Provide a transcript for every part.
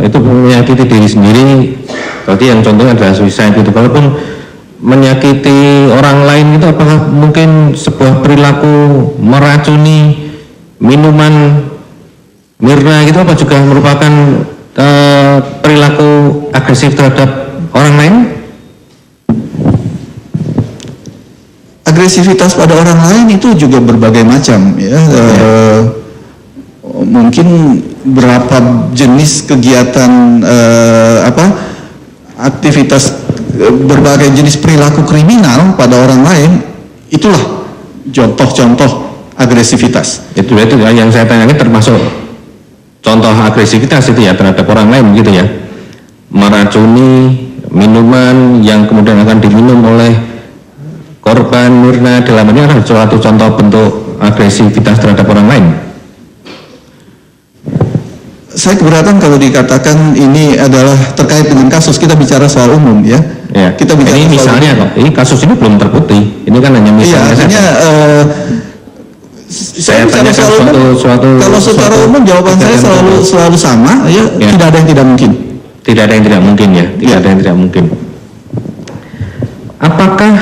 itu menyakiti diri sendiri, berarti yang contohnya adalah suicide itu. Kalaupun menyakiti orang lain itu, apakah mungkin sebuah perilaku meracuni minuman Mirna gitu, apa juga merupakan perilaku agresif terhadap orang lain? Agresivitas pada orang lain itu juga berbagai macam ya. Mungkin berapa jenis kegiatan aktivitas berbagai jenis perilaku kriminal pada orang lain, itulah contoh-contoh agresivitas. Itu yang saya tanyakan termasuk contoh agresivitas itu ya, terhadap orang lain gitu ya, meracuni minuman yang kemudian akan diminum oleh korban Mirna, dalam ini adalah suatu contoh bentuk agresivitas terhadap orang lain. Saya keberatan kalau dikatakan ini adalah terkait dengan kasus, kita bicara soal umum ya. Ya. Kita bicara ini misalnya kok, ini kasus ini belum terbukti, ini kan hanya misalnya. Iya, artinya saya bicara soal umum, kalau secara umum jawaban saya selalu sama ya, tidak ada yang tidak mungkin. Tidak ada yang tidak mungkin ya, tidak ada yang tidak mungkin. Apakah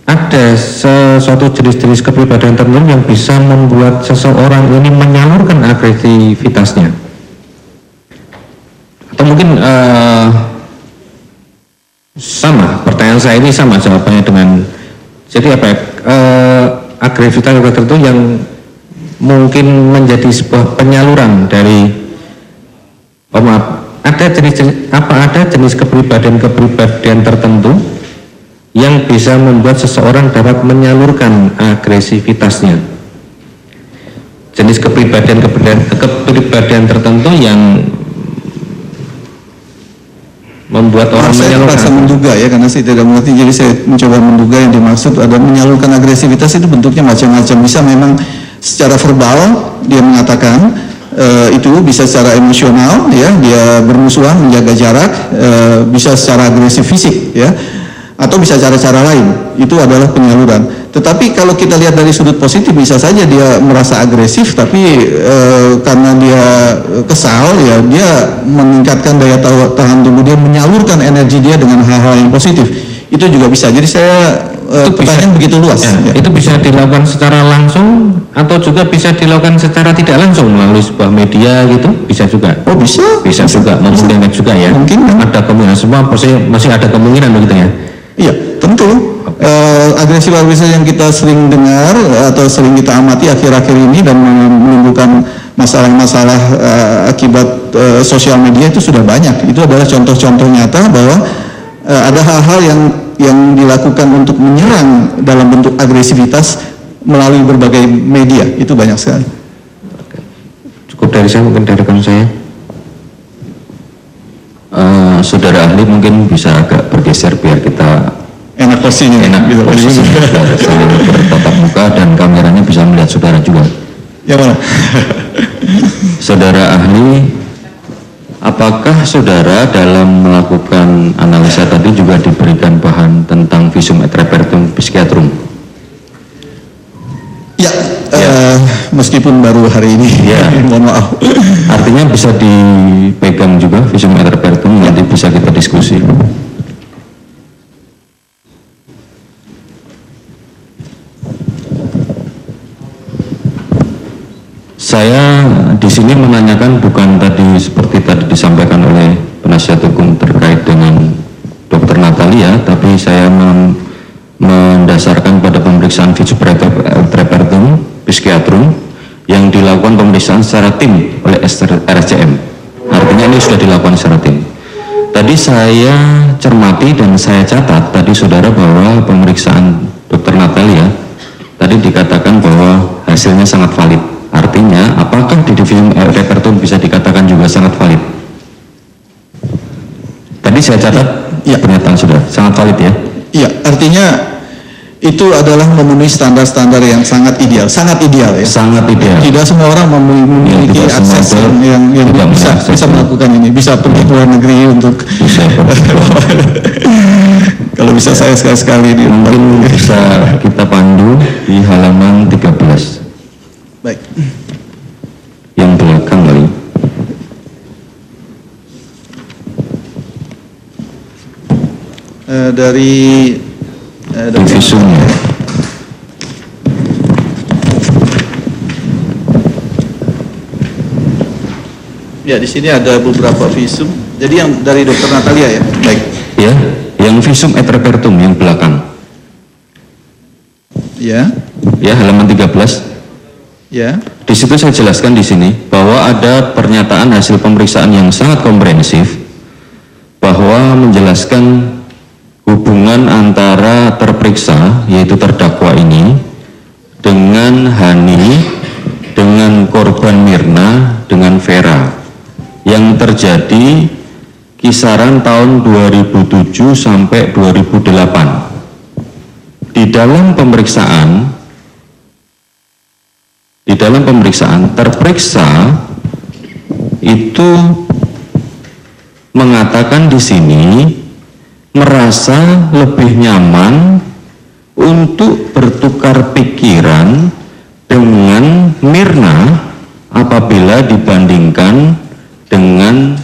ada sesuatu jenis-jenis kepribadian tertentu yang bisa membuat seseorang ini menyalurkan agresivitasnya? Atau mungkin sama, pertanyaan saya ini sama jawabannya dengan, jadi apa ya, agresivitas tertentu yang mungkin menjadi sebuah penyaluran dari, ada jenis kepribadian tertentu yang bisa membuat seseorang dapat menyalurkan agresivitasnya. Jenis kepribadian tertentu yang membuat orang menyalurkan. Saya merasa menduga ya, karena saya tidak mengerti, jadi saya mencoba menduga yang dimaksud ada menyalurkan agresivitas itu bentuknya macam-macam. Bisa memang secara verbal dia mengatakan, itu bisa secara emosional ya, dia bermusuhan menjaga jarak, bisa secara agresif fisik ya, atau bisa cara-cara lain, itu adalah penyaluran. Tetapi kalau kita lihat dari sudut positif, bisa saja dia merasa agresif, tapi karena dia kesal ya, dia meningkatkan daya tahan tubuh dia, menyalurkan energi dia dengan hal-hal yang positif, itu juga bisa. Jadi saya pertanyaan begitu luas ya. Itu bisa dilakukan secara langsung atau juga bisa dilakukan secara tidak langsung melalui sebuah media gitu, bisa juga. Oh bisa juga, memungkinkan juga ya. Mungkin ada kemungkinan, semua masih ada kemungkinan begitu ya. Iya, tentu. Agresi yang kita sering dengar atau sering kita amati akhir-akhir ini dan menimbulkan masalah-masalah akibat sosial media itu sudah banyak. Itu adalah contoh-contoh nyata bahwa ada hal-hal yang dilakukan untuk menyerang dalam bentuk agresivitas melalui berbagai media, itu banyak sekali. Cukup dari saya, mungkin dari rekan saya. Saudara ahli mungkin bisa agak bergeser biar kita enak posisinya, gitu, saling bertatap muka dan kameranya bisa melihat saudara juga. Ya mana? Saudara ahli, apakah saudara dalam melakukan analisa tadi juga diberikan bahan tentang visum et repertum psychiatrum? Ya, meskipun baru hari ini, ya. Mohon maaf. Artinya bisa dipegang juga visum et repertum, nanti bisa kita diskusi. Saya di sini menanyakan bukan tadi seperti tadi disampaikan oleh penasihat hukum terkait dengan Dr. Natalia, tapi saya mendasarkan pada pemeriksaan visum et repertum psychiatrum yang dilakukan pemeriksaan secara tim oleh RSCM. Artinya ini sudah dilakukan secara tim. Tadi saya cermati dan saya catat tadi saudara bahwa pemeriksaan Dr. Natalia tadi dikatakan bahwa hasilnya sangat valid. Artinya, apakah di visum et repertum bisa dikatakan juga sangat valid? Tadi saya catat, ya, pernyataan sudah sangat valid ya? Iya, artinya itu adalah memenuhi standar-standar yang sangat ideal ya. Sangat ideal. Tidak semua orang memiliki akses yang bisa melakukan ini, bisa pergi ke luar negeri untuk. Kalau bisa saya sekali-sekali mungkin bisa kita pandu di halaman 13. Baik. Ya, dari visumnya. Ya, di sini ada beberapa visum. Jadi yang dari Dr. Natalia ya. Baik. Ya, yang visum et repertum yang belakang. Ya. Ya, halaman 13. Ya. Di situ saya jelaskan di sini bahwa ada pernyataan hasil pemeriksaan yang sangat komprehensif bahwa menjelaskan hubungan antara terperiksa yaitu terdakwa ini dengan Hani, dengan korban Mirna, dengan Vera yang terjadi kisaran tahun 2007 sampai 2008. Di dalam pemeriksaan terperiksa itu mengatakan di sini merasa lebih nyaman untuk bertukar pikiran dengan Mirna apabila dibandingkan dengan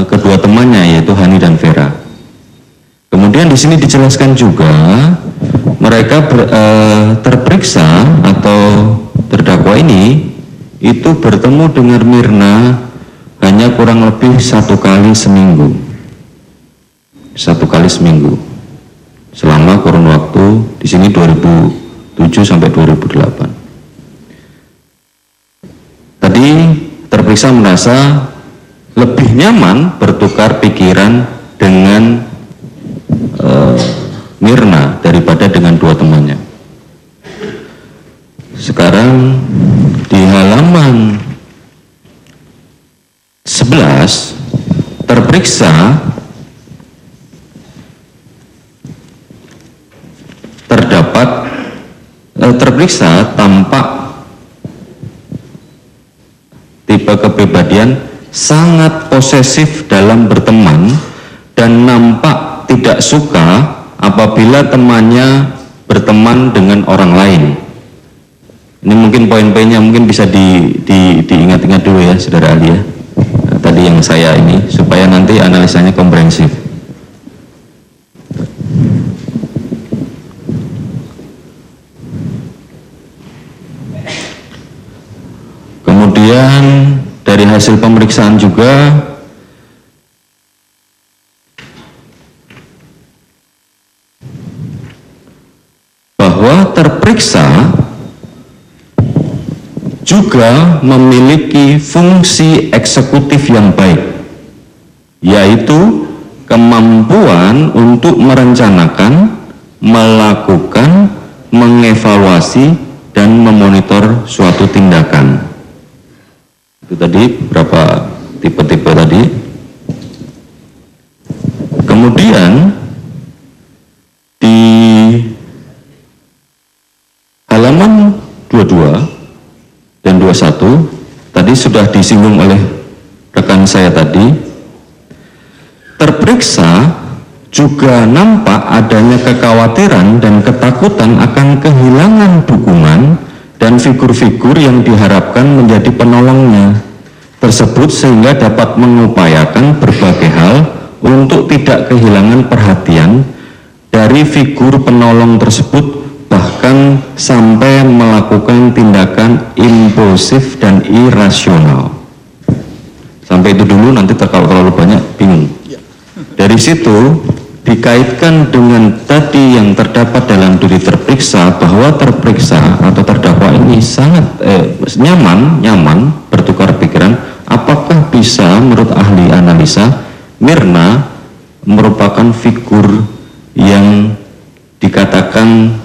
kedua temannya yaitu Hani dan Vera. Kemudian di sini dijelaskan juga mereka terperiksa atau terdakwa ini itu bertemu dengan Mirna hanya kurang lebih satu kali seminggu selama kurun waktu di sini 2007 sampai 2008. Tadi terperiksa merasa lebih nyaman bertukar pikiran dengan Mirna daripada dengan dua temannya. Sekarang di halaman 11 terperiksa tampak tipe kepribadian sangat posesif dalam berteman dan nampak tidak suka apabila temannya berteman dengan orang lain. Ini mungkin poin-poinnya mungkin bisa diingat-ingat dulu ya saudara ahli ya. Tadi yang saya ini supaya nanti analisanya komprehensif. Kemudian dari hasil pemeriksaan juga bahwa terperiksa juga memiliki fungsi eksekutif yang baik, yaitu kemampuan untuk merencanakan, melakukan, mengevaluasi, dan memonitor suatu tindakan. Itu tadi berapa tipe-tipe tadi. Kemudian di halaman 22 dan 21 tadi sudah disinggung oleh rekan saya tadi, terperiksa juga nampak adanya kekhawatiran dan ketakutan akan kehilangan dukungan dan figur-figur yang diharapkan menjadi penolongnya tersebut sehingga dapat mengupayakan berbagai hal untuk tidak kehilangan perhatian dari figur penolong tersebut, bahkan sampai melakukan tindakan impulsif dan irasional. Sampai itu dulu, nanti kalau terlalu banyak bingung. Dari situ dikaitkan dengan tadi yang terdapat dalam diri terperiksa bahwa terperiksa atau terdakwa ini sangat nyaman bertukar pikiran. Apakah bisa menurut ahli analisa Mirna merupakan figur yang dikatakan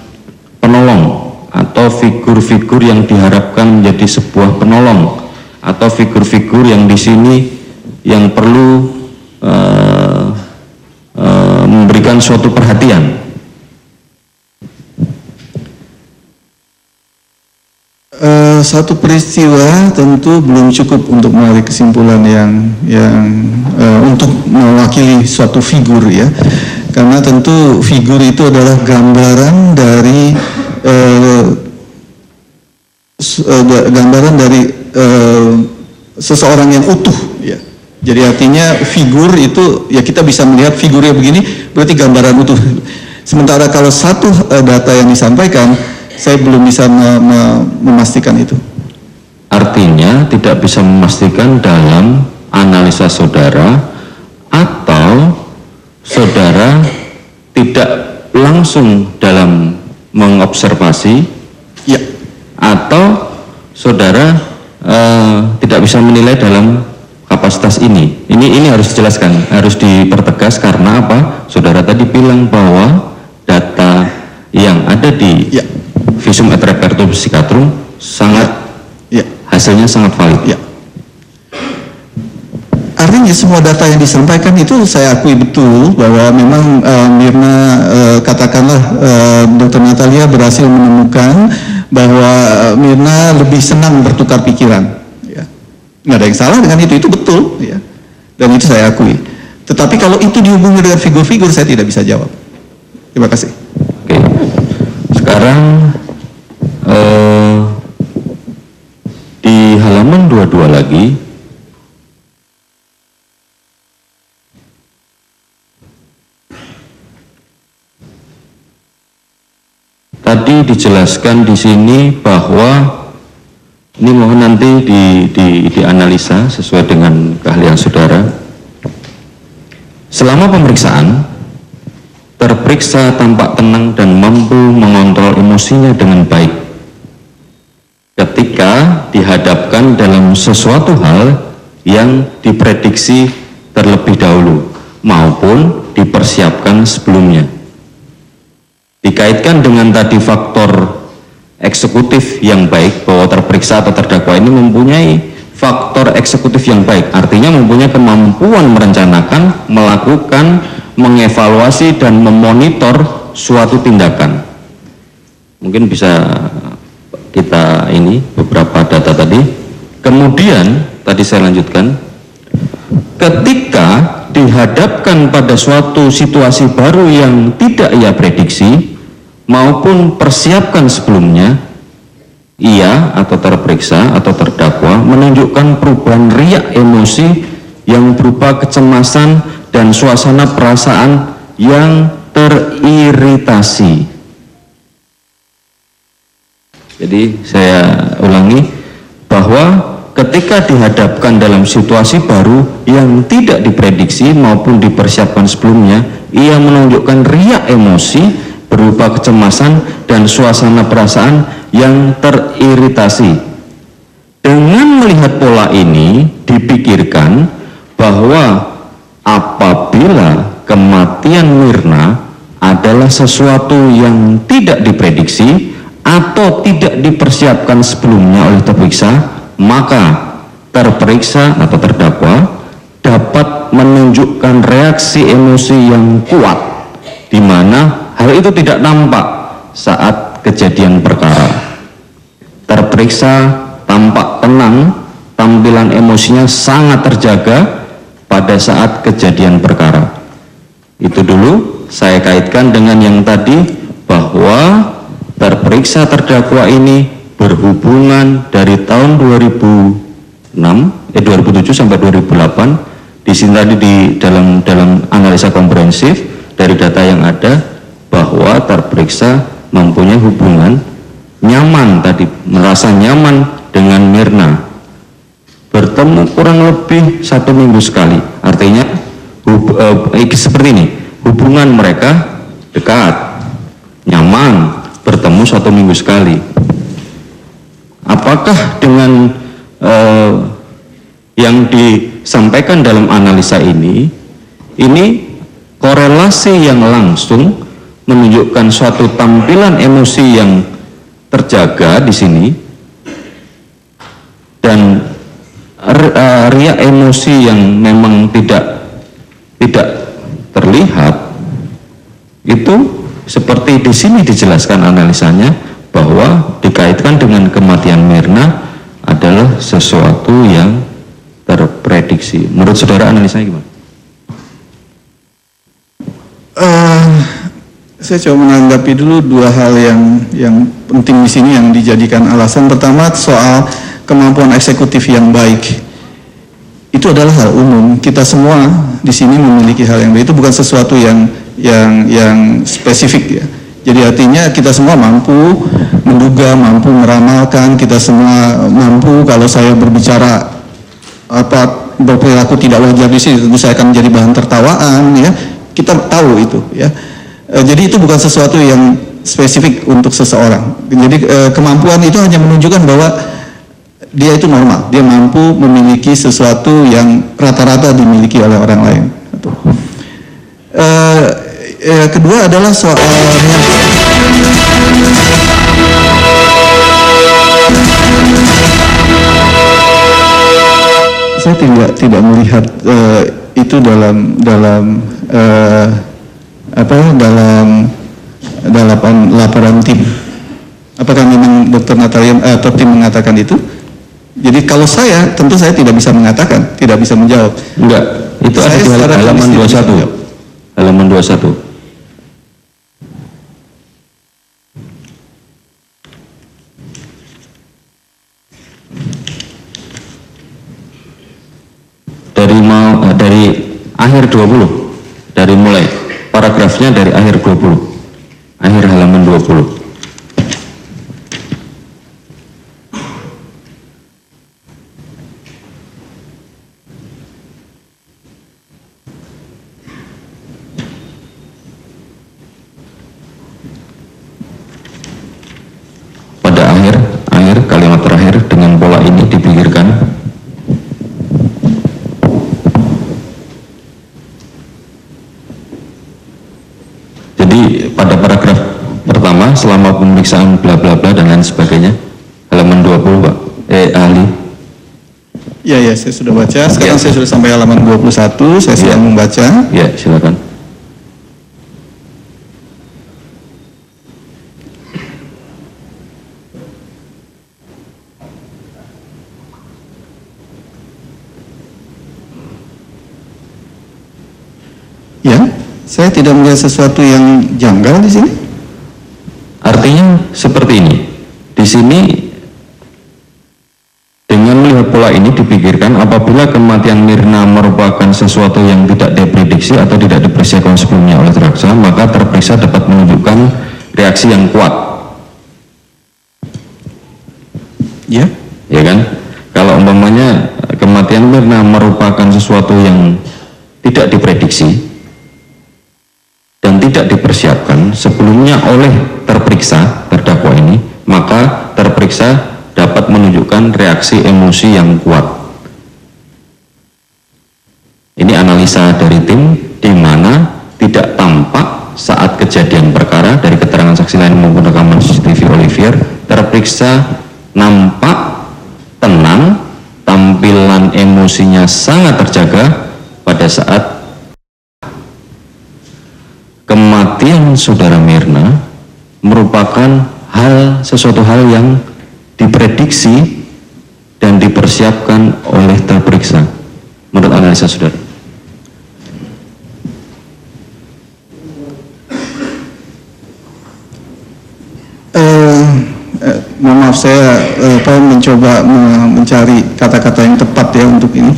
penolong atau figur-figur yang diharapkan menjadi sebuah penolong atau figur-figur yang di sini yang perlu memberikan suatu perhatian. Satu peristiwa tentu belum cukup untuk menarik kesimpulan yang untuk mewakili suatu figur ya, karena tentu figur itu adalah gambaran dari seseorang yang utuh ya. Jadi artinya figur itu ya kita bisa melihat figurnya begini berarti gambaran utuh. Sementara kalau satu data yang disampaikan saya belum bisa memastikan itu. Artinya tidak bisa memastikan dalam analisa saudara atau saudara tidak langsung dalam mengobservasi ya, atau saudara tidak bisa menilai dalam kapasitas ini. Ini harus dijelaskan, harus dipertegas karena apa? Saudara tadi bilang bahwa data yang ada di ya, visum et repertum psychiatrum sangat ya, hasilnya sangat valid. ya. Artinya semua data yang disampaikan itu saya akui betul bahwa memang Mirna katakanlah Dr. Natalia berhasil menemukan bahwa Mirna lebih senang bertukar pikiran. Ya. Nggak ada yang salah dengan itu betul. Ya. Dan itu saya akui. Tetapi kalau itu dihubungi dengan figur-figur saya tidak bisa jawab. Terima kasih. Oke. Sekarang di halaman 22 lagi. Tadi dijelaskan di sini bahwa ini mohon nanti dianalisa sesuai dengan keahlian saudara. Selama pemeriksaan, terperiksa tampak tenang dan mampu mengontrol emosinya dengan baik. Ketika dihadapkan dalam sesuatu hal yang diprediksi terlebih dahulu maupun dipersiapkan sebelumnya. Dikaitkan dengan tadi faktor eksekutif yang baik, bahwa terperiksa atau terdakwa ini mempunyai faktor eksekutif yang baik, artinya mempunyai kemampuan merencanakan, melakukan, mengevaluasi dan memonitor suatu tindakan. Mungkin bisa kita ini beberapa data tadi. Kemudian tadi saya lanjutkan, ketika dihadapkan pada suatu situasi baru yang tidak ia prediksi maupun persiapkan sebelumnya, ia atau terperiksa atau terdakwa menunjukkan perubahan riak emosi yang berupa kecemasan dan suasana perasaan yang teriritasi. Jadi saya ulangi bahwa ketika dihadapkan dalam situasi baru yang tidak diprediksi maupun dipersiapkan sebelumnya, ia menunjukkan riak emosi berupa kecemasan dan suasana perasaan yang teriritasi. Dengan melihat pola ini, dipikirkan bahwa apabila kematian Mirna adalah sesuatu yang tidak diprediksi atau tidak dipersiapkan sebelumnya oleh terperiksa, maka terperiksa atau terdakwa dapat menunjukkan reaksi emosi yang kuat, di mana hal itu tidak nampak saat kejadian perkara. Terperiksa tampak tenang, tampilan emosinya sangat terjaga pada saat kejadian perkara. Itu dulu saya kaitkan dengan yang tadi, bahwa terperiksa terdakwa ini berhubungan dari tahun 2007 sampai 2008. Di sini tadi dalam analisa komprehensif dari data yang ada, bahwa terperiksa mempunyai hubungan nyaman tadi, merasa nyaman dengan Mirna, bertemu kurang lebih 1 minggu sekali. Artinya seperti ini, hubungan mereka dekat, nyaman, bertemu 1 minggu sekali. Apakah dengan yang disampaikan dalam analisa ini korelasi yang langsung menunjukkan suatu tampilan emosi yang terjaga di sini, dan riak emosi yang memang tidak terlihat, itu seperti di sini dijelaskan analisanya, bahwa dikaitkan dengan kematian Mirna adalah sesuatu yang terprediksi. Menurut saudara analisanya gimana? Saya coba menanggapi dulu 2 hal yang penting di sini yang dijadikan alasan. Pertama, soal kemampuan eksekutif yang baik. itu adalah hal umum. Kita semua di sini memiliki hal yang itu bukan sesuatu yang spesifik ya. Jadi artinya kita semua mampu menduga, mampu meramalkan, kita semua mampu kalau saya berbicara berperilaku tidak wajar di sini tentu saya akan menjadi bahan tertawaan ya. Kita tahu itu ya. Jadi itu bukan sesuatu yang spesifik untuk seseorang. Jadi kemampuan itu hanya menunjukkan bahwa dia itu normal, dia mampu memiliki sesuatu yang rata-rata dimiliki oleh orang lain. Kedua adalah soal saya tidak melihat itu dalam laporan tim. Apakah memang Dr. Natalia atau tim mengatakan itu? Jadi kalau tentu saya tidak bisa mengatakan, tidak bisa menjawab. Enggak, itu ada di halaman 21. Halaman 21. Dari akhir 20. Dari mulai paragrafnya dari akhir 20. Akhir halaman 20. Kalimat terakhir dengan pola ini dipikirkan. Jadi pada paragraf pertama selama pemeriksaan bla bla bla dan lain sebagainya, halaman 20 Pak ahli. Ya saya sudah baca. Sekarang saya sudah sampai halaman 21. Saya sedang membaca. Ya silakan. Saya tidak melihat sesuatu yang janggal di sini. Artinya seperti ini. Di sini dengan melihat pola ini dipikirkan apabila kematian Mirna merupakan sesuatu yang tidak diprediksi atau tidak dipersiapkan sebelumnya oleh terperiksa, maka terperiksa dapat menunjukkan reaksi yang kuat. Ya kan? Kalau umpamanya kematian Mirna merupakan sesuatu yang tidak diprediksi dan tidak dipersiapkan sebelumnya oleh terperiksa terdakwa ini, maka terperiksa dapat menunjukkan reaksi emosi yang kuat. Ini analisa dari tim di mana tidak tampak saat kejadian perkara dari keterangan saksi lain maupun rekaman CCTV Olivier, terperiksa nampak tenang, tampilan emosinya sangat terjaga pada saat kematian saudara Mirna merupakan sesuatu hal yang diprediksi dan dipersiapkan oleh terperiksa menurut analisa saudara. Mohon maaf, saya mencoba mencari kata-kata yang tepat ya untuk ini.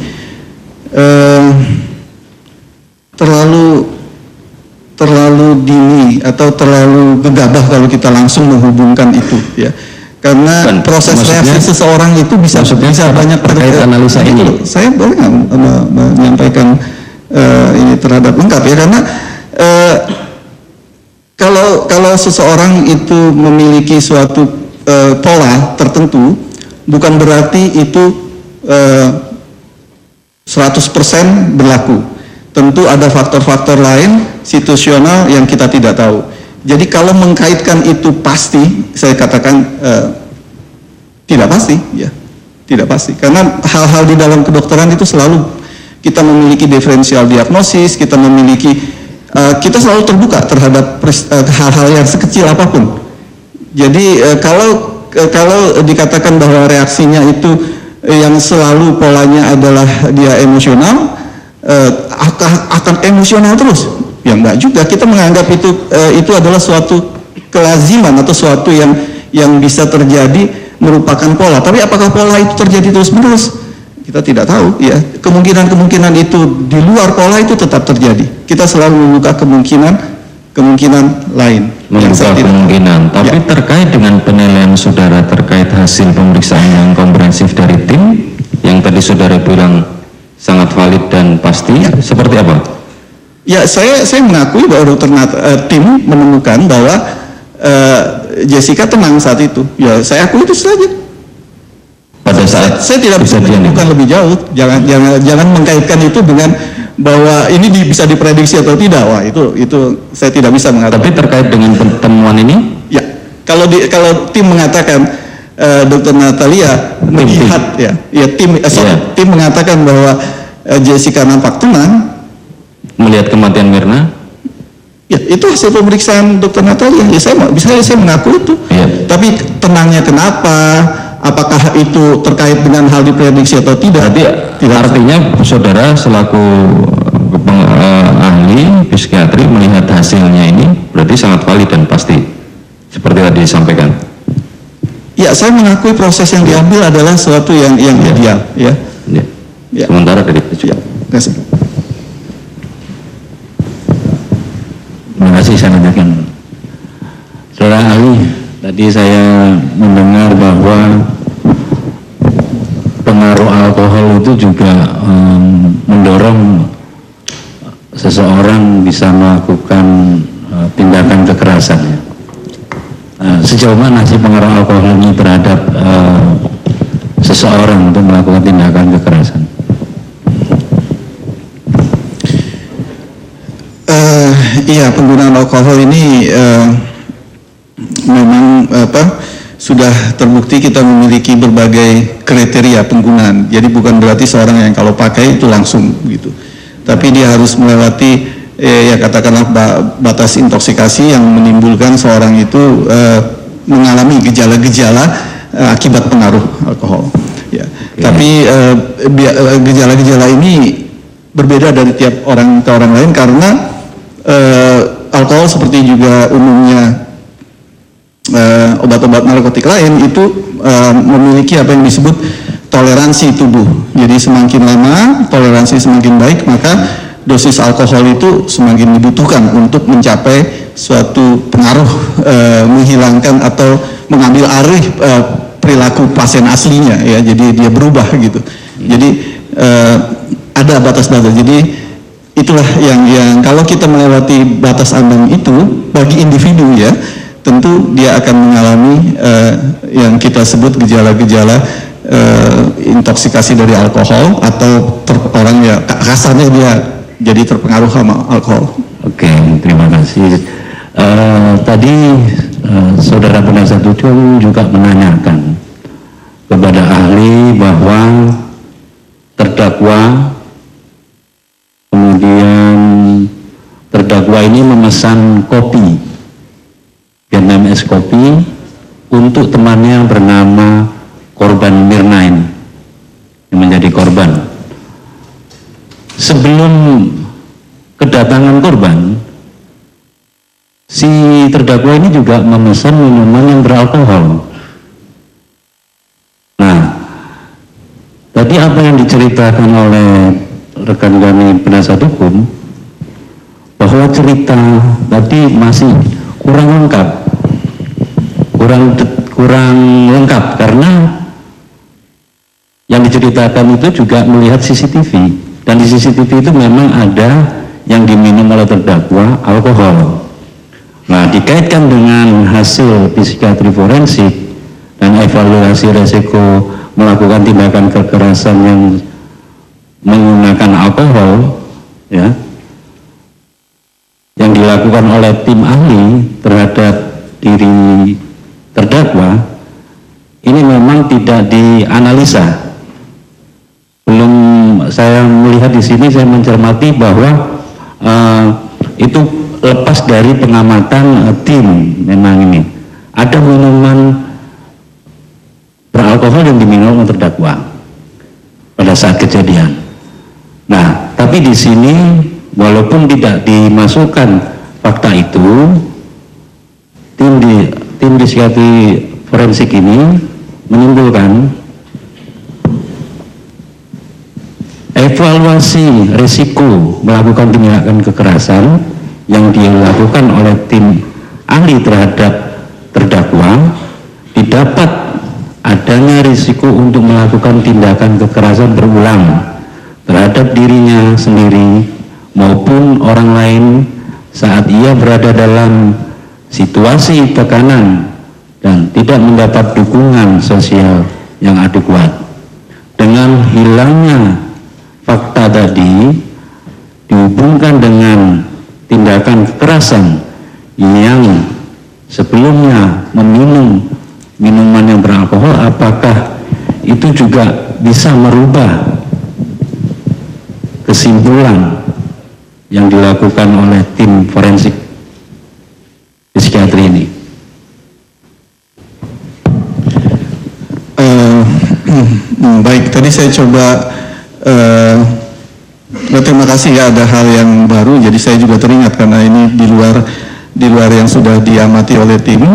Terlalu dini atau terlalu gegabah kalau kita langsung menghubungkan itu ya, karena proses reaksi seseorang itu bisa banyak terkait analisa ini. Saya boleh nggak menyampaikan ini terhadap lengkap ya, karena kalau seseorang itu memiliki suatu pola tertentu bukan berarti itu 100% berlaku. Tentu ada faktor-faktor lain situasional yang kita tidak tahu. Jadi kalau mengkaitkan itu pasti, saya katakan tidak pasti, ya, tidak pasti. Karena hal-hal di dalam kedokteran itu selalu kita memiliki diferensial diagnosis, kita kita selalu terbuka terhadap hal-hal yang sekecil apapun. Jadi kalau dikatakan bahwa reaksinya itu yang selalu polanya adalah dia emosional, akan emosional terus, ya enggak juga. Kita menganggap itu adalah suatu kelaziman atau suatu yang bisa terjadi merupakan pola. Tapi apakah pola itu terjadi terus menerus? Kita tidak tahu, ya. Kemungkinan itu di luar pola itu tetap terjadi. Kita selalu membuka kemungkinan lain. Membuka kemungkinan. Tapi Ya. terkait dengan penilaian saudara terkait hasil pemeriksaan yang komprehensif dari tim, yang tadi saudara bilang sangat valid dan pasti, seperti apa? Ya, saya mengakui bahwa tim menemukan bahwa Jessica tenang saat itu. Ya, saya akui itu saja. Pada saat Saya tidak bisa kejadian menyebutkan ini. lebih jauh. Jangan mengkaitkan itu dengan bahwa ini bisa diprediksi atau tidak. Wah, itu saya tidak bisa mengatakan. Tapi terkait dengan pertemuan ini, Ya, kalau tim mengatakan Dr. Natalia melihat tim mengatakan bahwa Jessica nampak tenang. melihat kematian Mirna, Ya, itu hasil pemeriksaan Dr. Natalia. Ya, saya mengaku itu. Iya. Tapi tenangnya kenapa? Apakah itu terkait dengan hal diprediksi atau tidak? berarti artinya saudara selaku ahli psikiatri melihat hasilnya ini berarti sangat valid dan pasti, seperti tadi disampaikan. Ya, saya mengakui proses yang diambil adalah sesuatu yang ideal. Ya. Ya. Ya. Sementara dari Ya. Terima kasih. Terima kasih, saya lanjutkan. Saudara ahli, tadi saya mendengar bahwa pengaruh alkohol itu juga mendorong seseorang bisa melakukan tindakan kekerasan. Sejauh mana sih pengaruh alkohol ini terhadap seseorang untuk melakukan tindakan kekerasan? Iya, penggunaan alkohol ini memang sudah terbukti kita memiliki berbagai kriteria penggunaan. Jadi bukan berarti seorang yang kalau pakai itu langsung gitu. Tapi dia harus melewati ya katakanlah batas intoksikasi yang menimbulkan seorang itu mengalami gejala-gejala akibat pengaruh alkohol. Ya. Tapi gejala-gejala ini berbeda dari tiap orang ke orang lain karena alkohol seperti juga umumnya obat-obat narkotik lain itu memiliki apa yang disebut toleransi tubuh. Jadi semakin lama toleransi semakin baik, maka dosis alkohol itu semakin dibutuhkan untuk mencapai suatu pengaruh menghilangkan atau mengambil alih perilaku pasien aslinya, ya. Jadi dia berubah gitu. Jadi ada batas-batas. Jadi itulah yang kalau kita melewati batas ambang itu bagi individu, ya, tentu dia akan mengalami yang kita sebut gejala-gejala intoksikasi dari alkohol atau orang ya kasarnya dia jadi terpengaruh sama alkohol. Oke, terima kasih. Tadi saudara penasihat hukum juga menanyakan kepada ahli bahwa terdakwa ini memesan kopi, Vietnamese kopi, untuk temannya yang bernama korban Mirna ini, yang menjadi korban. Sebelum kedatangan korban, si terdakwa ini juga memesan minuman yang beralkohol. Nah, tadi apa yang diceritakan oleh rekan kami penasihat hukum, bahwa cerita tadi masih kurang lengkap karena yang diceritakan itu juga melihat CCTV, dan di CCTV itu memang ada yang diminum oleh terdakwa alkohol. Nah, dikaitkan dengan hasil psikiatri forensik dan evaluasi resiko melakukan tindakan kekerasan yang menggunakan alkohol, ya, yang dilakukan oleh tim ahli terhadap diri terdakwa, ini memang tidak dianalisa. Belum saya melihat di sini, saya mencermati bahwa itu lepas dari pengamatan tim. Memang ini ada minuman beralkohol yang diminum oleh terdakwa pada saat kejadian. Nah, tapi di sini walaupun tidak dimasukkan fakta itu, tim psikiatri forensik ini menyimpulkan evaluasi risiko melakukan tindakan kekerasan yang dilakukan oleh tim ahli terhadap terdakwa, didapat adanya risiko untuk melakukan tindakan kekerasan berulang terhadap dirinya sendiri maupun orang lain saat ia berada dalam situasi tekanan dan tidak mendapat dukungan sosial yang adekuat. Dengan hilangnya fakta tadi dihubungkan dengan tindakan kekerasan yang sebelumnya meminum minuman yang beralkohol, apakah itu juga bisa merubah kesimpulan yang dilakukan oleh tim forensik psikiatri ini? Baik, tadi saya coba terima kasih ya, ada hal yang baru, jadi saya juga teringat karena ini di luar yang sudah diamati oleh tim,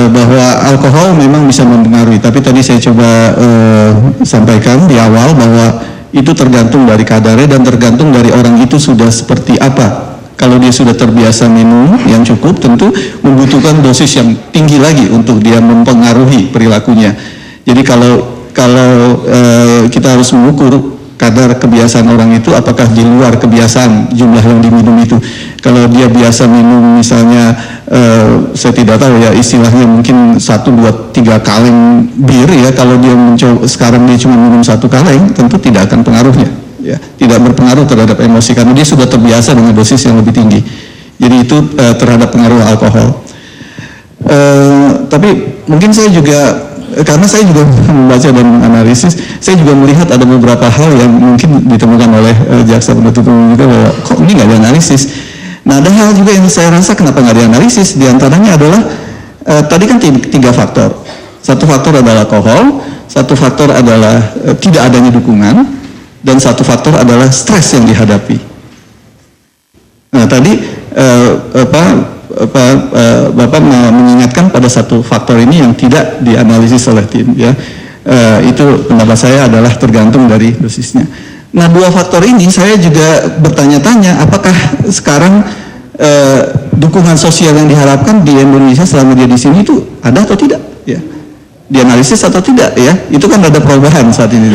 bahwa alkohol memang bisa mempengaruhi, tapi tadi saya coba sampaikan di awal bahwa itu tergantung dari kadarnya dan tergantung dari orang itu sudah seperti apa. Kalau dia sudah terbiasa minum yang cukup, tentu membutuhkan dosis yang tinggi lagi untuk dia mempengaruhi perilakunya. Jadi kalau kita harus mengukur kadar kebiasaan orang itu apakah di luar kebiasaan jumlah yang diminum itu. Kalau dia biasa minum misalnya saya tidak tahu ya istilahnya mungkin 1, 2, 3 kaleng bir ya, kalau dia mencoba sekarang dia cuma minum 1 kaleng, tentu tidak akan pengaruhnya ya, tidak berpengaruh terhadap emosi karena dia sudah terbiasa dengan dosis yang lebih tinggi. Jadi itu terhadap pengaruh alkohol. Tapi mungkin saya juga, karena saya juga membaca dan menganalisis, saya juga melihat ada beberapa hal yang mungkin ditemukan oleh jaksa penuntut umum juga bahwa kok ini nggak dianalisis. Nah, ada hal juga yang saya rasa kenapa nggak dianalisis, diantaranya adalah tadi kan 3 faktor. Satu faktor adalah alkohol, satu faktor adalah tidak adanya dukungan, dan satu faktor adalah stres yang dihadapi. Nah, tadi Bapak mengingatkan pada satu faktor ini yang tidak dianalisis oleh tim ya. Itu pendapat saya adalah tergantung dari dosisnya. Nah, 2 faktor ini saya juga bertanya-tanya apakah sekarang dukungan sosial yang diharapkan di Indonesia selama dia di sini itu ada atau tidak ya. Dianalisis atau tidak ya. Itu kan ada perubahan saat ini.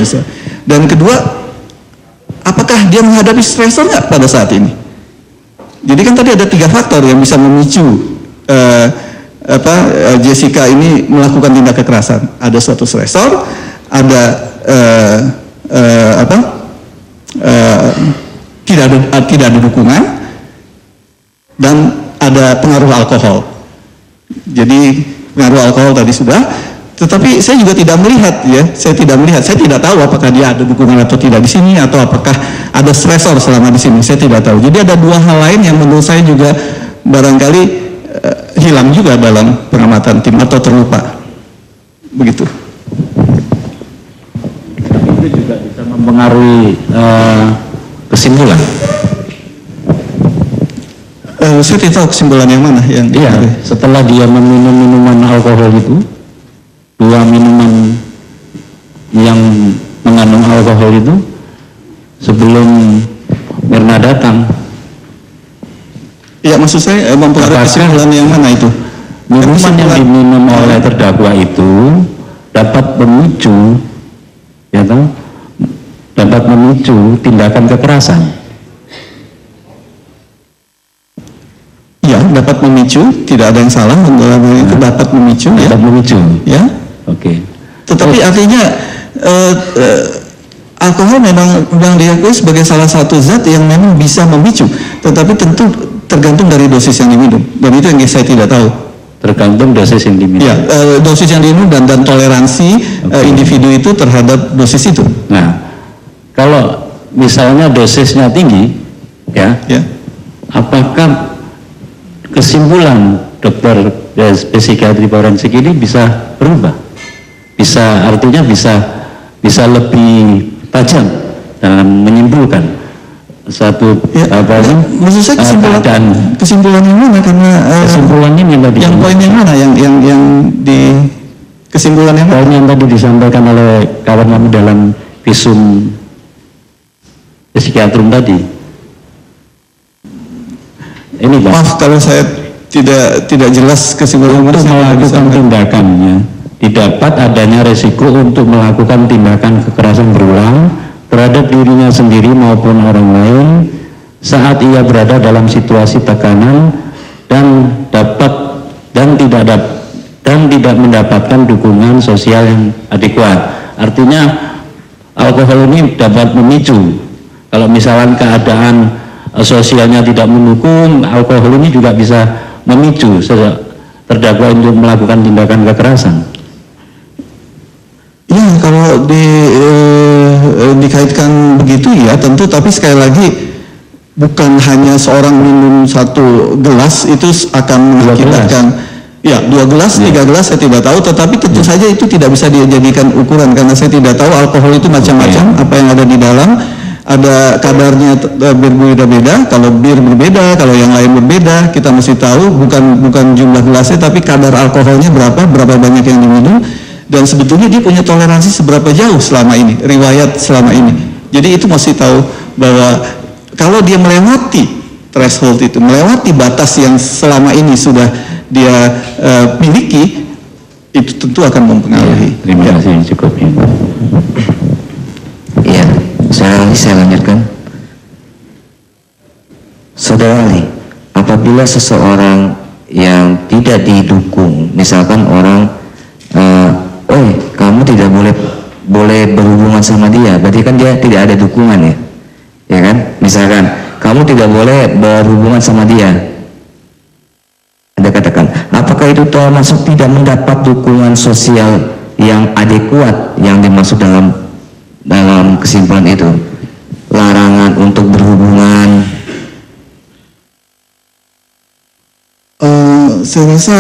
Dan kedua, apakah dia menghadapi stresor nggak pada saat ini? Jadi kan tadi ada 3 faktor yang bisa memicu Jessica ini melakukan tindak kekerasan. Ada suatu stresor, ada tidak ada dukungan, dan ada pengaruh alkohol. Jadi pengaruh alkohol tadi sudah. Tetapi saya juga tidak melihat ya, saya tidak tahu apakah dia ada dukungan atau tidak di sini, atau apakah ada stresor selama di sini, saya tidak tahu. Jadi ada 2 hal lain yang menurut saya juga barangkali hilang juga dalam pengamatan tim atau terlupa, begitu. Itu juga bisa mempengaruhi kesimpulan. Saya tidak tahu kesimpulan yang mana yang. Iya, setelah dia meminum minuman alkohol itu, 2 minuman yang mengandung alkohol itu, sebelum Mirna datang. Ya, maksud saya mempengaruhi kesimpulan yang mana itu? Minuman yang diminum oleh terdakwa itu dapat memicu, ya toh, dapat memicu tindakan kekerasan. Ya, dapat memicu, tidak ada yang salah, itu dapat memicu, dapat memicu. Ya. Oke. Tetapi artinya alkohol memang diakui sebagai salah satu zat yang memang bisa memicu, tetapi tentu tergantung dari dosis yang diminum, dan itu yang saya tidak tahu. Tergantung dosis yang diminum. Ya, dosis yang diminum dan toleransi individu itu terhadap dosis itu. Nah, kalau misalnya dosisnya tinggi, ya. Apakah kesimpulan dokter psikiatri forensik ini bisa berubah? Artinya bisa lebih tajam dalam menyimpulkan satu maksud saya kesimpulan yang mana, karena kesimpulannya yang poin yang mana yang di kesimpulan yang poin yang tadi disampaikan oleh kawan kami dalam visum psikiatrum tadi. Ini Pak. Maaf kalau saya tidak jelas kesimpulan Untuk melakukan tindakannya didapat adanya resiko untuk melakukan tindakan kekerasan berulang terhadap dirinya sendiri maupun orang lain saat ia berada dalam situasi tekanan dan tidak mendapatkan dukungan sosial yang adekuat. Artinya alkohol ini dapat memicu. Kalau misalkan keadaan sosialnya tidak mendukung, alkohol ini juga bisa memicu terdakwa untuk melakukan tindakan kekerasan. Ya, kalau dikaitkan begitu ya tentu, tapi sekali lagi bukan hanya seorang minum 1 gelas itu akan mengakibatkan ya 2 gelas, 3 gelas saya tidak tahu, tetapi tentu saja itu tidak bisa dijadikan ukuran karena saya tidak tahu alkohol itu macam-macam apa yang ada di dalam. Ada kadarnya berbeda-beda, kalau bir berbeda, kalau yang lain berbeda, kita mesti tahu bukan jumlah gelasnya tapi kadar alkoholnya berapa banyak yang diminum, dan sebetulnya dia punya toleransi seberapa jauh selama ini, riwayat selama ini. Jadi itu mesti tahu bahwa kalau dia melewati threshold itu, melewati batas yang selama ini sudah dia miliki, itu tentu akan mempengaruhi. Terima kasih, cukup. Iya, saya lanjutkan. Saudara Ali, apabila seseorang yang tidak didukung, misalkan orang, kamu tidak boleh berhubungan sama dia, berarti kan dia tidak ada dukungan ya, ya kan? Misalkan kamu tidak boleh berhubungan sama dia, Anda katakan, apakah itu termasuk tidak mendapat dukungan sosial yang adekuat yang dimaksud dalam kesimpulan itu? Larangan untuk berhubungan. Saya rasa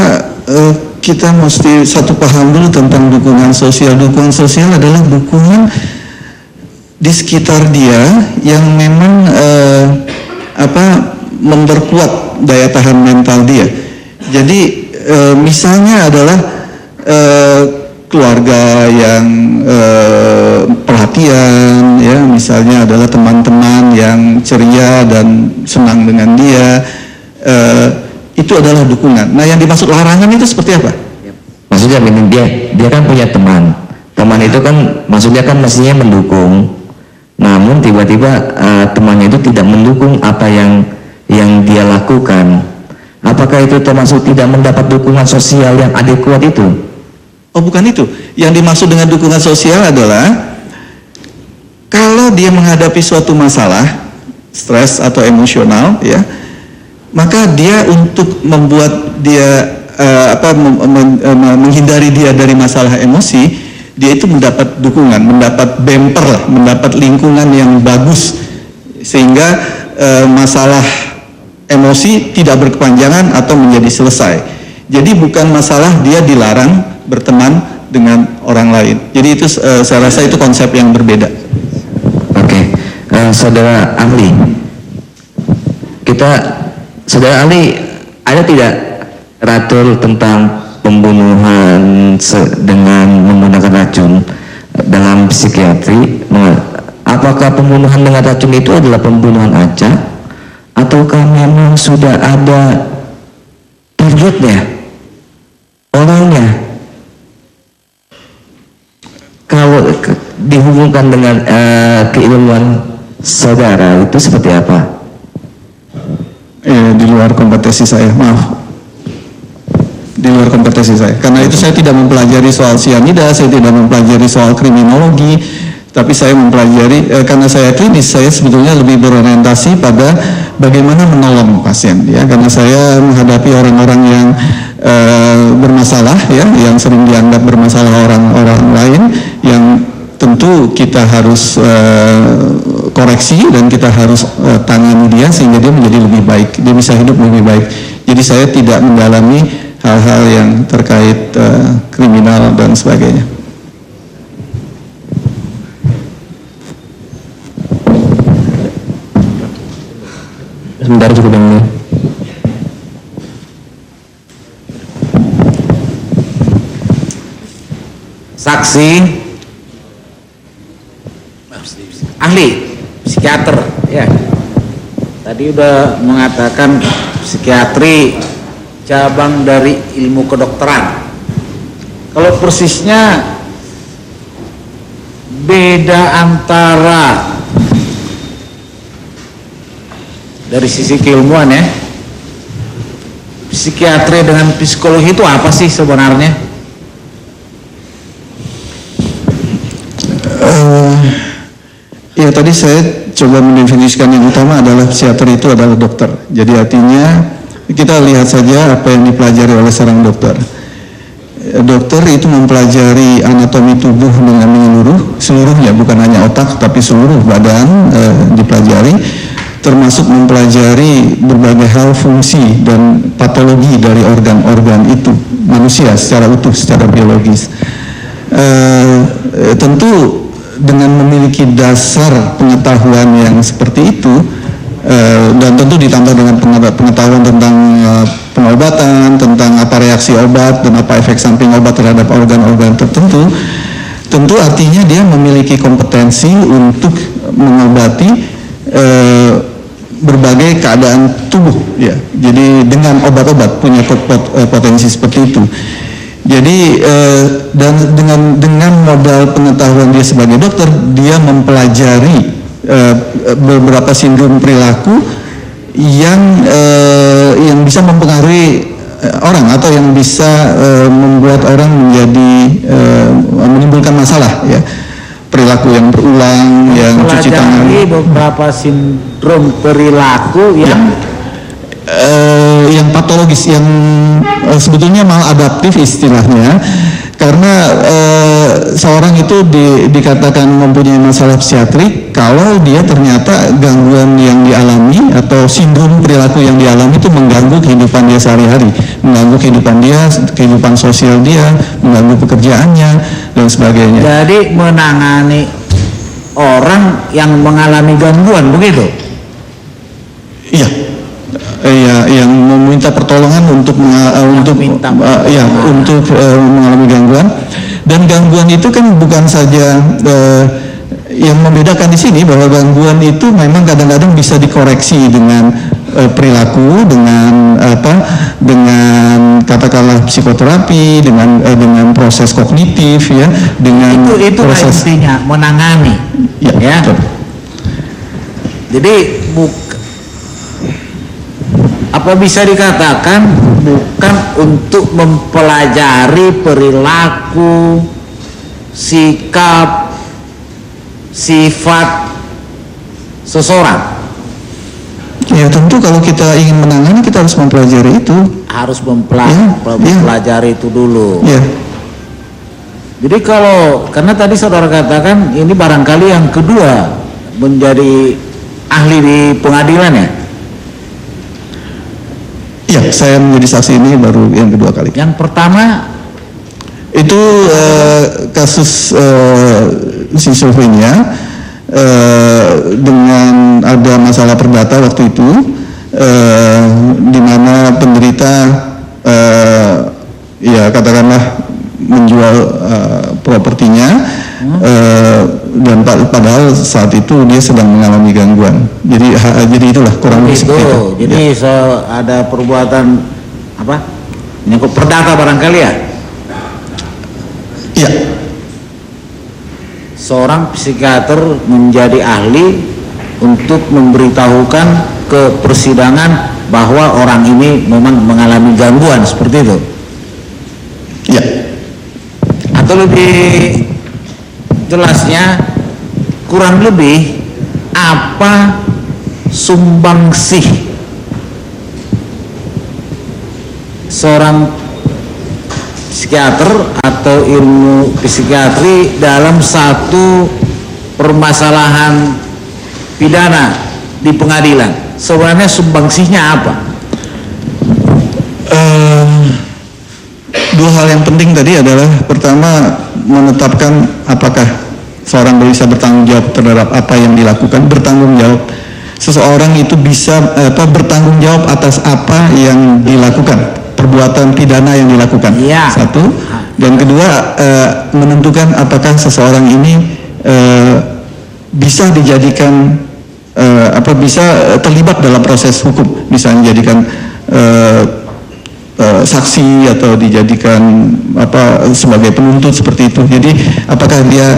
kita mesti satu paham dulu tentang dukungan sosial. Dukungan sosial adalah dukungan di sekitar dia yang memang memperkuat daya tahan mental dia. Jadi misalnya adalah keluarga yang perhatian, ya, misalnya adalah teman-teman yang ceria dan senang dengan dia, itu adalah dukungan. Nah, yang dimaksud larangan itu seperti apa? Maksudnya dia kan punya teman itu kan maksudnya kan mestinya mendukung, namun tiba-tiba temannya itu tidak mendukung apa yang dia lakukan. Apakah itu termasuk tidak mendapat dukungan sosial yang adekuat itu? Oh, bukan itu. Yang dimaksud dengan dukungan sosial adalah kalau dia menghadapi suatu masalah, stres atau emosional, ya, maka dia untuk membuat dia menghindari dia dari masalah emosi, dia itu mendapat dukungan, mendapat bumper lah, mendapat lingkungan yang bagus sehingga masalah emosi tidak berkepanjangan atau menjadi selesai. Jadi bukan masalah dia dilarang berteman dengan orang lain. Jadi itu saya rasa itu konsep yang berbeda. Oke. Saudara ahli, saudara ahli, ada tidak ratur tentang pembunuhan dengan menggunakan racun dalam psikiatri? Apakah pembunuhan dengan racun itu adalah pembunuhan acak, ataukah memang sudah ada targetnya, orangnya? Kalau dihubungkan dengan keilmuan saudara itu seperti apa? Di luar kompetensi saya, maaf. Di luar kompetensi saya. Karena itu saya tidak mempelajari soal sianida, saya tidak mempelajari soal kriminologi, tapi saya mempelajari, karena saya klinis, saya sebetulnya lebih berorientasi pada bagaimana menolong pasien, ya. Karena saya menghadapi orang-orang yang bermasalah, ya, yang sering dianggap bermasalah orang-orang lain, yang tentu kita harus koreksi dan kita harus tangani dia sehingga dia menjadi lebih baik, dia bisa hidup lebih baik. Jadi saya tidak mendalami hal-hal yang terkait kriminal dan sebagainya. Sebentar, cukup yang mulia. Saksi ahli psikiater ya. Tadi udah mengatakan psikiatri cabang dari ilmu kedokteran. Kalau persisnya beda antara dari sisi keilmuan ya, psikiatri dengan psikologi itu apa sih sebenarnya? Ya tadi saya coba mendefinisikan yang utama adalah psikiater itu adalah dokter. Jadi artinya kita lihat saja apa yang dipelajari oleh seorang dokter. Dokter itu mempelajari anatomi tubuh dengan menyeluruh, seluruhnya, bukan hanya otak tapi seluruh badan dipelajari, termasuk mempelajari berbagai hal fungsi dan patologi dari organ-organ itu manusia secara utuh, secara biologis. Tentu dengan memiliki dasar pengetahuan yang seperti itu, dan tentu ditambah dengan pengetahuan tentang pengobatan, tentang apa reaksi obat dan apa efek samping obat terhadap organ-organ tertentu, tentu artinya dia memiliki kompetensi untuk mengobati berbagai keadaan tubuh ya. Jadi dengan obat-obat punya potensi seperti itu. Jadi dan dengan modal pengetahuan dia sebagai dokter, dia mempelajari beberapa sindrom perilaku yang bisa mempengaruhi orang atau yang bisa membuat orang menjadi menimbulkan masalah ya, perilaku yang berulang, yang cuci tangan. Beberapa sindrom perilaku yang patologis, yang sebetulnya maladaptif istilahnya, karena seorang itu dikatakan mempunyai masalah psikiatrik kalau dia ternyata gangguan yang dialami atau sindrom perilaku yang dialami itu mengganggu kehidupan dia sehari-hari, mengganggu kehidupan dia, kehidupan sosial dia, mengganggu pekerjaannya dan sebagainya. Jadi menangani orang yang mengalami gangguan begitu? Iya. Yang meminta pertolongan untuk mengalami gangguan, dan gangguan itu kan bukan saja yang membedakan di sini bahwa gangguan itu memang kadang-kadang bisa dikoreksi dengan perilaku, dengan katakanlah psikoterapi, dengan proses kognitif ya, dengan itu proses intinya menangani ya. Jadi apa bisa dikatakan bukan untuk mempelajari perilaku, sikap, sifat seseorang? Ya tentu kalau kita ingin menangani kita harus mempelajari itu. Harus mempelajari itu dulu. Ya. Jadi karena tadi saudara katakan ini barangkali yang kedua menjadi ahli di pengadilan ya? Ya, saya menjadi saksi ini baru yang kedua kali. Yang pertama itu kasus si Sylvania dengan ada masalah perdata waktu itu, di mana penderita ya katakanlah menjual propertinya, dan padahal saat itu dia sedang mengalami gangguan. Jadi itulah kurang lebih seperti itu. Jadi ada perbuatan apa? Menyangkut perdata barangkali ya? Iya. Seorang psikiater menjadi ahli untuk memberitahukan ke persidangan bahwa orang ini memang mengalami gangguan seperti itu. Iya. Atau lebih jelasnya, kurang lebih apa sumbangsih seorang psikiater atau ilmu psikiatri dalam satu permasalahan pidana di pengadilan? Sebenarnya sumbangsihnya apa? Dua hal yang penting tadi adalah pertama menetapkan apakah seorang bisa bertanggung jawab terhadap apa yang dilakukan. Bertanggung jawab, seseorang itu bisa bertanggung jawab atas apa yang dilakukan, perbuatan pidana yang dilakukan. Ya. Satu, dan kedua menentukan apakah seseorang ini bisa dijadikan bisa terlibat dalam proses hukum, misalnya dijadikan saksi atau dijadikan sebagai penuntut seperti itu. Jadi apakah dia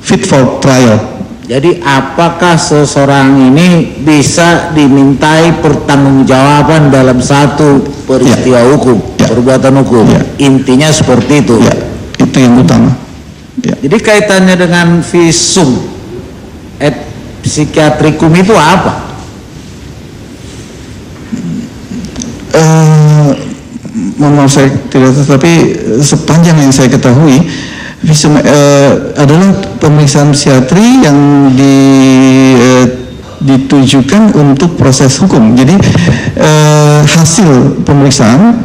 fit for trial? Jadi apakah seseorang ini bisa dimintai pertanggungjawaban dalam satu peristiwa hukum, perbuatan hukum? Intinya seperti itu. Ya, itu yang utama. Ya. Jadi kaitannya dengan visum et psikiatrikum itu apa? Mohon maaf saya tidak tahu, tapi sepanjang yang saya ketahui visum adalah pemeriksaan psikiatri yang ditujukan untuk proses hukum. Jadi hasil pemeriksaan,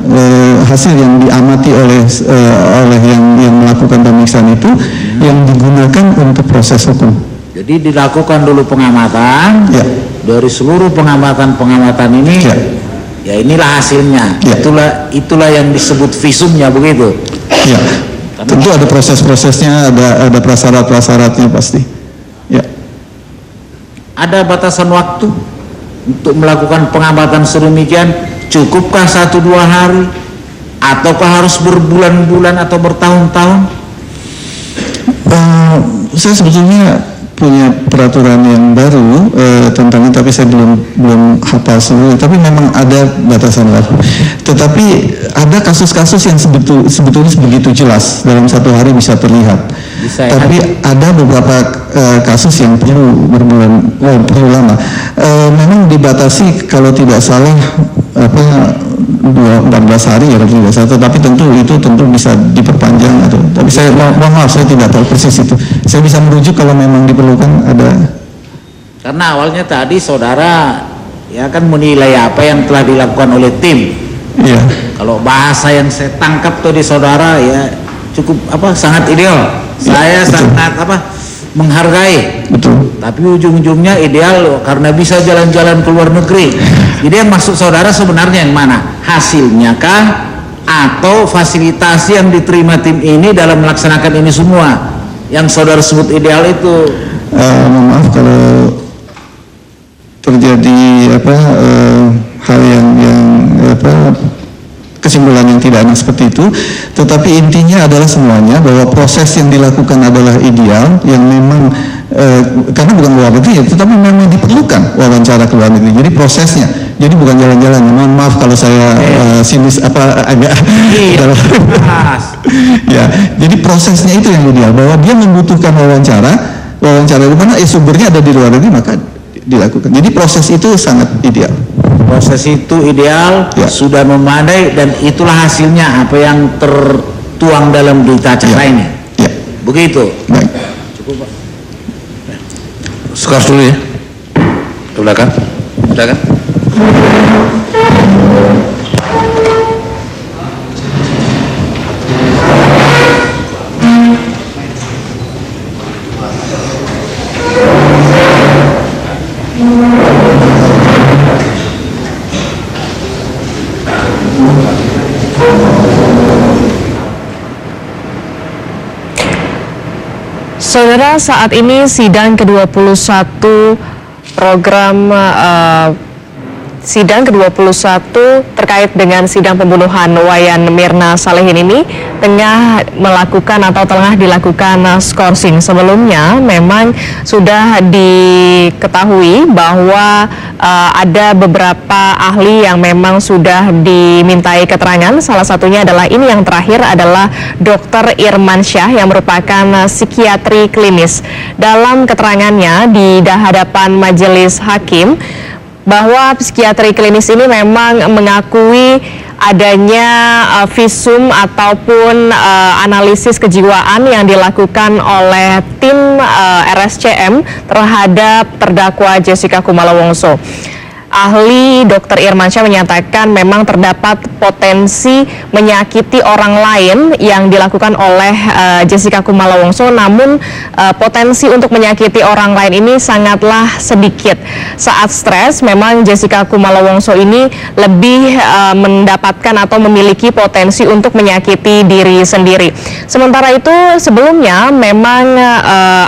hasil yang diamati oleh yang melakukan pemeriksaan itu yang digunakan untuk proses hukum. Jadi dilakukan dulu pengamatan, dari seluruh pengamatan ini, ya inilah hasilnya. Itulah yang disebut visumnya, begitu. Ya. Tentu ada proses-prosesnya, ada prasyarat-prasyaratnya pasti. Ya. Ada batasan waktu untuk melakukan pengamatan sedemikian? Cukupkah 1-2 hari? Ataukah harus berbulan-bulan atau bertahun-tahun? Saya sebetulnya punya peraturan yang baru tentang itu, tapi saya belum hafal seluruhnya. Tapi memang ada batasan waktu. Tetapi ada kasus-kasus yang sebetulnya begitu jelas, dalam 1 hari bisa terlihat. Tapi ada beberapa kasus yang perlu perlu lama. Memang dibatasi kalau tidak salah 14 hari ya tidak salah. Tapi tentu bisa diperpanjang atau. Tapi saya mohon maaf, saya tidak tahu persis itu. Saya bisa merujuk kalau memang diperlukan ada. Karena awalnya tadi saudara ya kan menilai apa yang telah dilakukan oleh tim. Iya. Kalau bahasa yang saya tangkap tuh di saudara ya cukup sangat ideal. Saya sangat menghargai. Betul. Tapi ujung-ujungnya ideal karena bisa jalan-jalan ke luar negeri. Jadi yang maksud saudara sebenarnya yang mana? Hasilnya kah atau fasilitasi yang diterima tim ini dalam melaksanakan ini semua? Yang saudara sebut ideal itu? Mohon maaf kalau terjadi hal yang kesimpulan yang tidak enak seperti itu, tetapi intinya adalah semuanya bahwa proses yang dilakukan adalah ideal, yang memang karena bukan luar negeri, tetapi memang diperlukan wawancara ke luar negeri. Jadi prosesnya, jadi bukan jalan-jalan. Mohon maaf kalau saya sinis agak dalam. Ya, jadi prosesnya itu yang ideal, bahwa dia membutuhkan wawancara di mana sumbernya ada di luar negeri, maka dilakukan. Jadi proses itu sangat ideal. Proses itu ideal, sudah memadai, dan itulah hasilnya apa yang tertuang dalam berita acara ini. Ya. Begitu. Baik. Cukup, Pak. Sekarang dulu ya. Ke belakang. Silakan. Saudara, saat ini sidang ke-21 program sidang ke-21 terkait dengan sidang pembunuhan Wayan Mirna Salihin ini tengah melakukan atau telah dilakukan skorsing. Sebelumnya memang sudah diketahui bahwa ada beberapa ahli yang memang sudah dimintai keterangan. Salah satunya adalah ini yang terakhir adalah Dr. Irman Syah yang merupakan psikiatri klinis. Dalam keterangannya di hadapan majelis hakim, bahwa psikiatri klinis ini memang mengakui adanya visum ataupun analisis kejiwaan yang dilakukan oleh tim RSCM terhadap terdakwa Jessica Kumala Wongso. ahli Dr. Irmansyah menyatakan memang terdapat potensi menyakiti orang lain yang dilakukan oleh Jessica Kumala Wongso, namun potensi untuk menyakiti orang lain ini sangatlah sedikit. Saat stres, memang Jessica Kumala Wongso ini lebih mendapatkan atau memiliki potensi untuk menyakiti diri sendiri. Sementara itu sebelumnya memang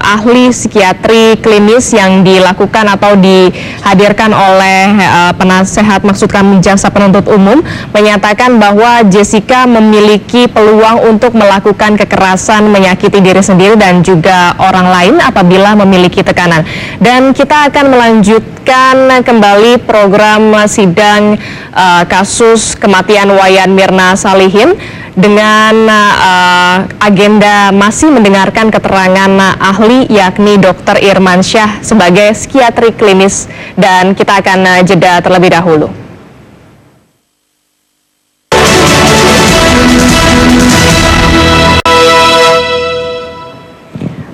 ahli psikiatri klinis yang dilakukan atau dihadirkan oleh penasehat maksud kami jaksa penuntut umum menyatakan bahwa Jessica memiliki peluang untuk melakukan kekerasan, menyakiti diri sendiri dan juga orang lain apabila memiliki tekanan. Dan kita akan melanjutkan kembali program sidang kasus kematian Wayan Mirna Salihin dengan agenda masih mendengarkan keterangan ahli yakni Dr. Irmansyah sebagai psikiatri klinis, dan kita akan jeda terlebih dahulu.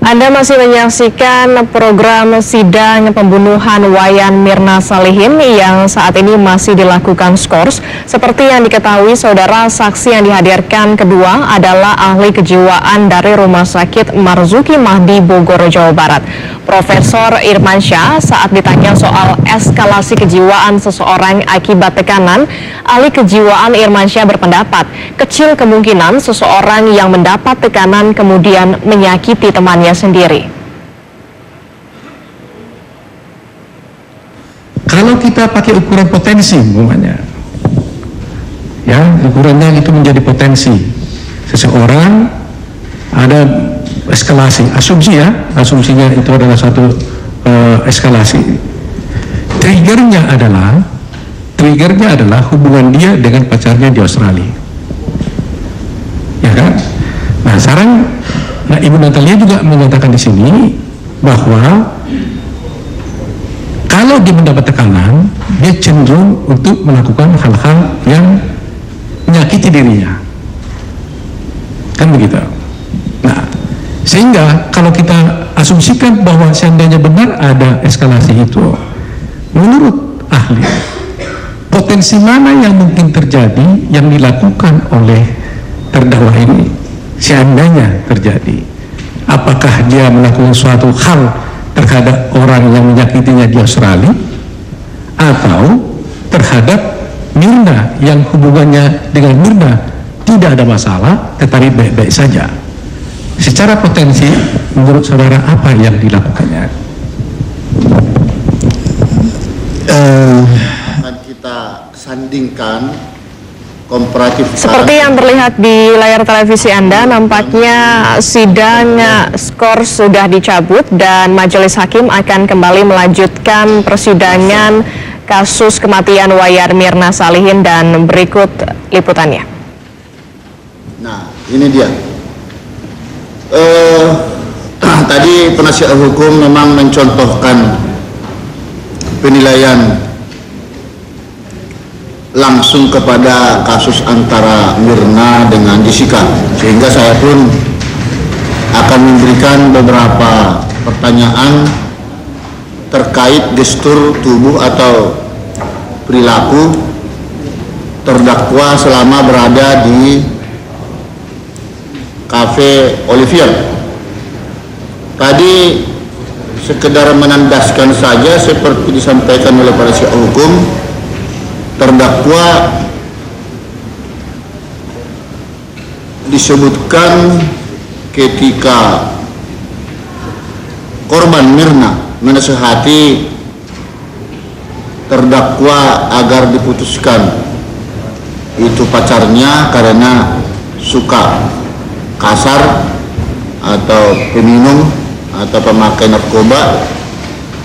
Anda masih menyaksikan program sidang pembunuhan Wayan Mirna Salihin yang saat ini masih dilakukan skors. Seperti yang diketahui saudara, saksi yang dihadirkan kedua adalah ahli kejiwaan dari Rumah Sakit Marzuki Mahdi Bogor, Jawa Barat. Profesor Irmansyah saat ditanya soal eskalasi kejiwaan seseorang akibat tekanan, ahli kejiwaan Irmansyah berpendapat kecil kemungkinan seseorang yang mendapat tekanan kemudian menyakiti temannya sendiri. Kalau kita pakai ukuran potensi, umpamanya, ya ukurannya itu menjadi potensi seseorang ada eskalasi, asumsi ya, asumsinya itu adalah satu eskalasi. Triggernya adalah hubungan dia dengan pacarnya di Australia, ya kan? Nah sekarang, Ibu Natalia juga menyatakan di sini bahwa kalau dia mendapat tekanan, dia cenderung untuk melakukan hal-hal yang menyakiti dirinya, kan begitu. Nah, sehingga kalau kita asumsikan bahwa seandainya benar ada eskalasi itu, menurut ahli, potensi mana yang mungkin terjadi yang dilakukan oleh terdakwa ini seandainya terjadi? Apakah dia melakukan suatu hal terhadap orang yang menyakitinya di Australia, atau terhadap Mirna yang hubungannya dengan Mirna tidak ada masalah tetapi baik-baik saja? Secara potensi, menurut saudara apa yang dilakukannya? Akan kita sandingkan komparatif. Seperti yang terlihat di layar televisi Anda, nampaknya sidang skor sudah dicabut dan majelis hakim akan kembali melanjutkan persidangan kasus kematian Wayan Mirna Salihin, dan berikut liputannya. Nah, ini dia. Tadi penasihat hukum memang mencontohkan penilaian langsung kepada kasus antara Mirna dengan Jessica, sehingga saya pun akan memberikan beberapa pertanyaan terkait gestur tubuh atau perilaku terdakwa selama berada di Cafe Olivier. Tadi sekedar menandaskan saja seperti disampaikan oleh penasihat hukum, terdakwa disebutkan ketika korban Mirna menasihati terdakwa agar diputuskan itu pacarnya karena suka kasar atau peminum atau pemakai narkoba,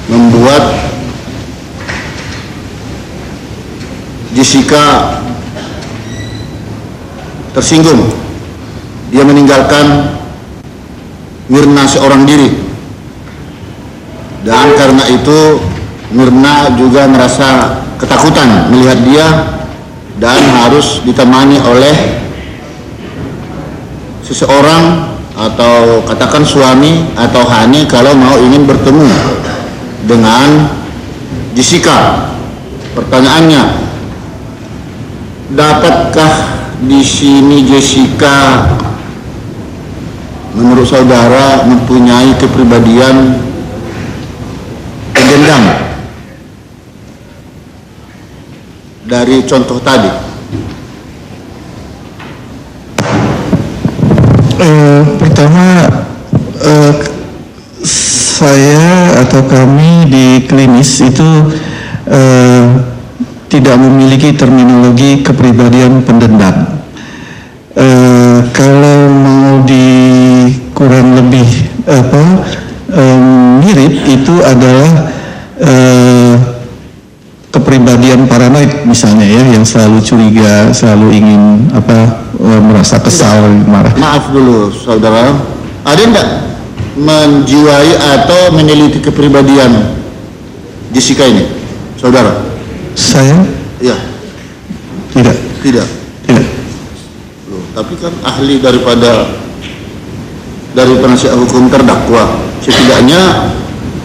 membuat Jessica tersinggung. Dia meninggalkan Mirna seorang diri, dan karena itu Mirna juga merasa ketakutan melihat dia dan harus ditemani oleh seseorang atau katakan suami atau hani kalau mau ingin bertemu dengan Jessica. Pertanyaannya, dapatkah di sini Jessica menurut saudara mempunyai kepribadian pendendam dari contoh tadi? Pertama, saya atau kami di klinis itu tidak memiliki terminologi kepribadian pendendam. Kalau mau kurang lebih mirip, itu adalah kepribadian paranoid misalnya ya, yang selalu curiga, selalu ingin merasa kesal, marah. Maaf dulu saudara, ada enggak menjiwai atau meneliti kepribadian Jessica ini, saudara? Saya? Ya. Tidak. Tidak. Tidak. Loh, tapi kan ahli dari penasihat hukum terdakwa, setidaknya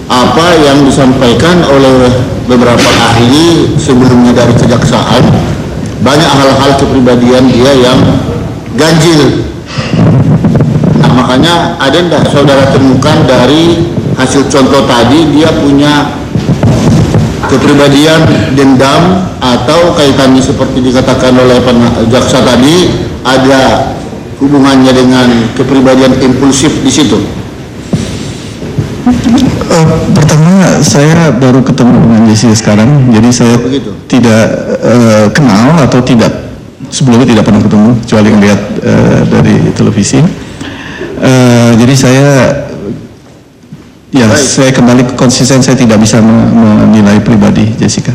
apa yang disampaikan oleh beberapa ahli sebelumnya dari kejaksaan, banyak hal-hal kepribadian dia yang ganjil. Nah, makanya ada enggak saudara temukan dari hasil contoh tadi dia punya kepribadian dendam atau kaitannya seperti dikatakan oleh jaksa tadi, ada hubungannya dengan kepribadian impulsif di situ? Pertama, saya baru ketemu dengan Jessica sekarang, jadi saya tidak kenal atau sebelumnya tidak pernah ketemu, kecuali melihat dari televisi. Jadi saya kembali ke konsisten, saya tidak bisa menilai pribadi Jessica.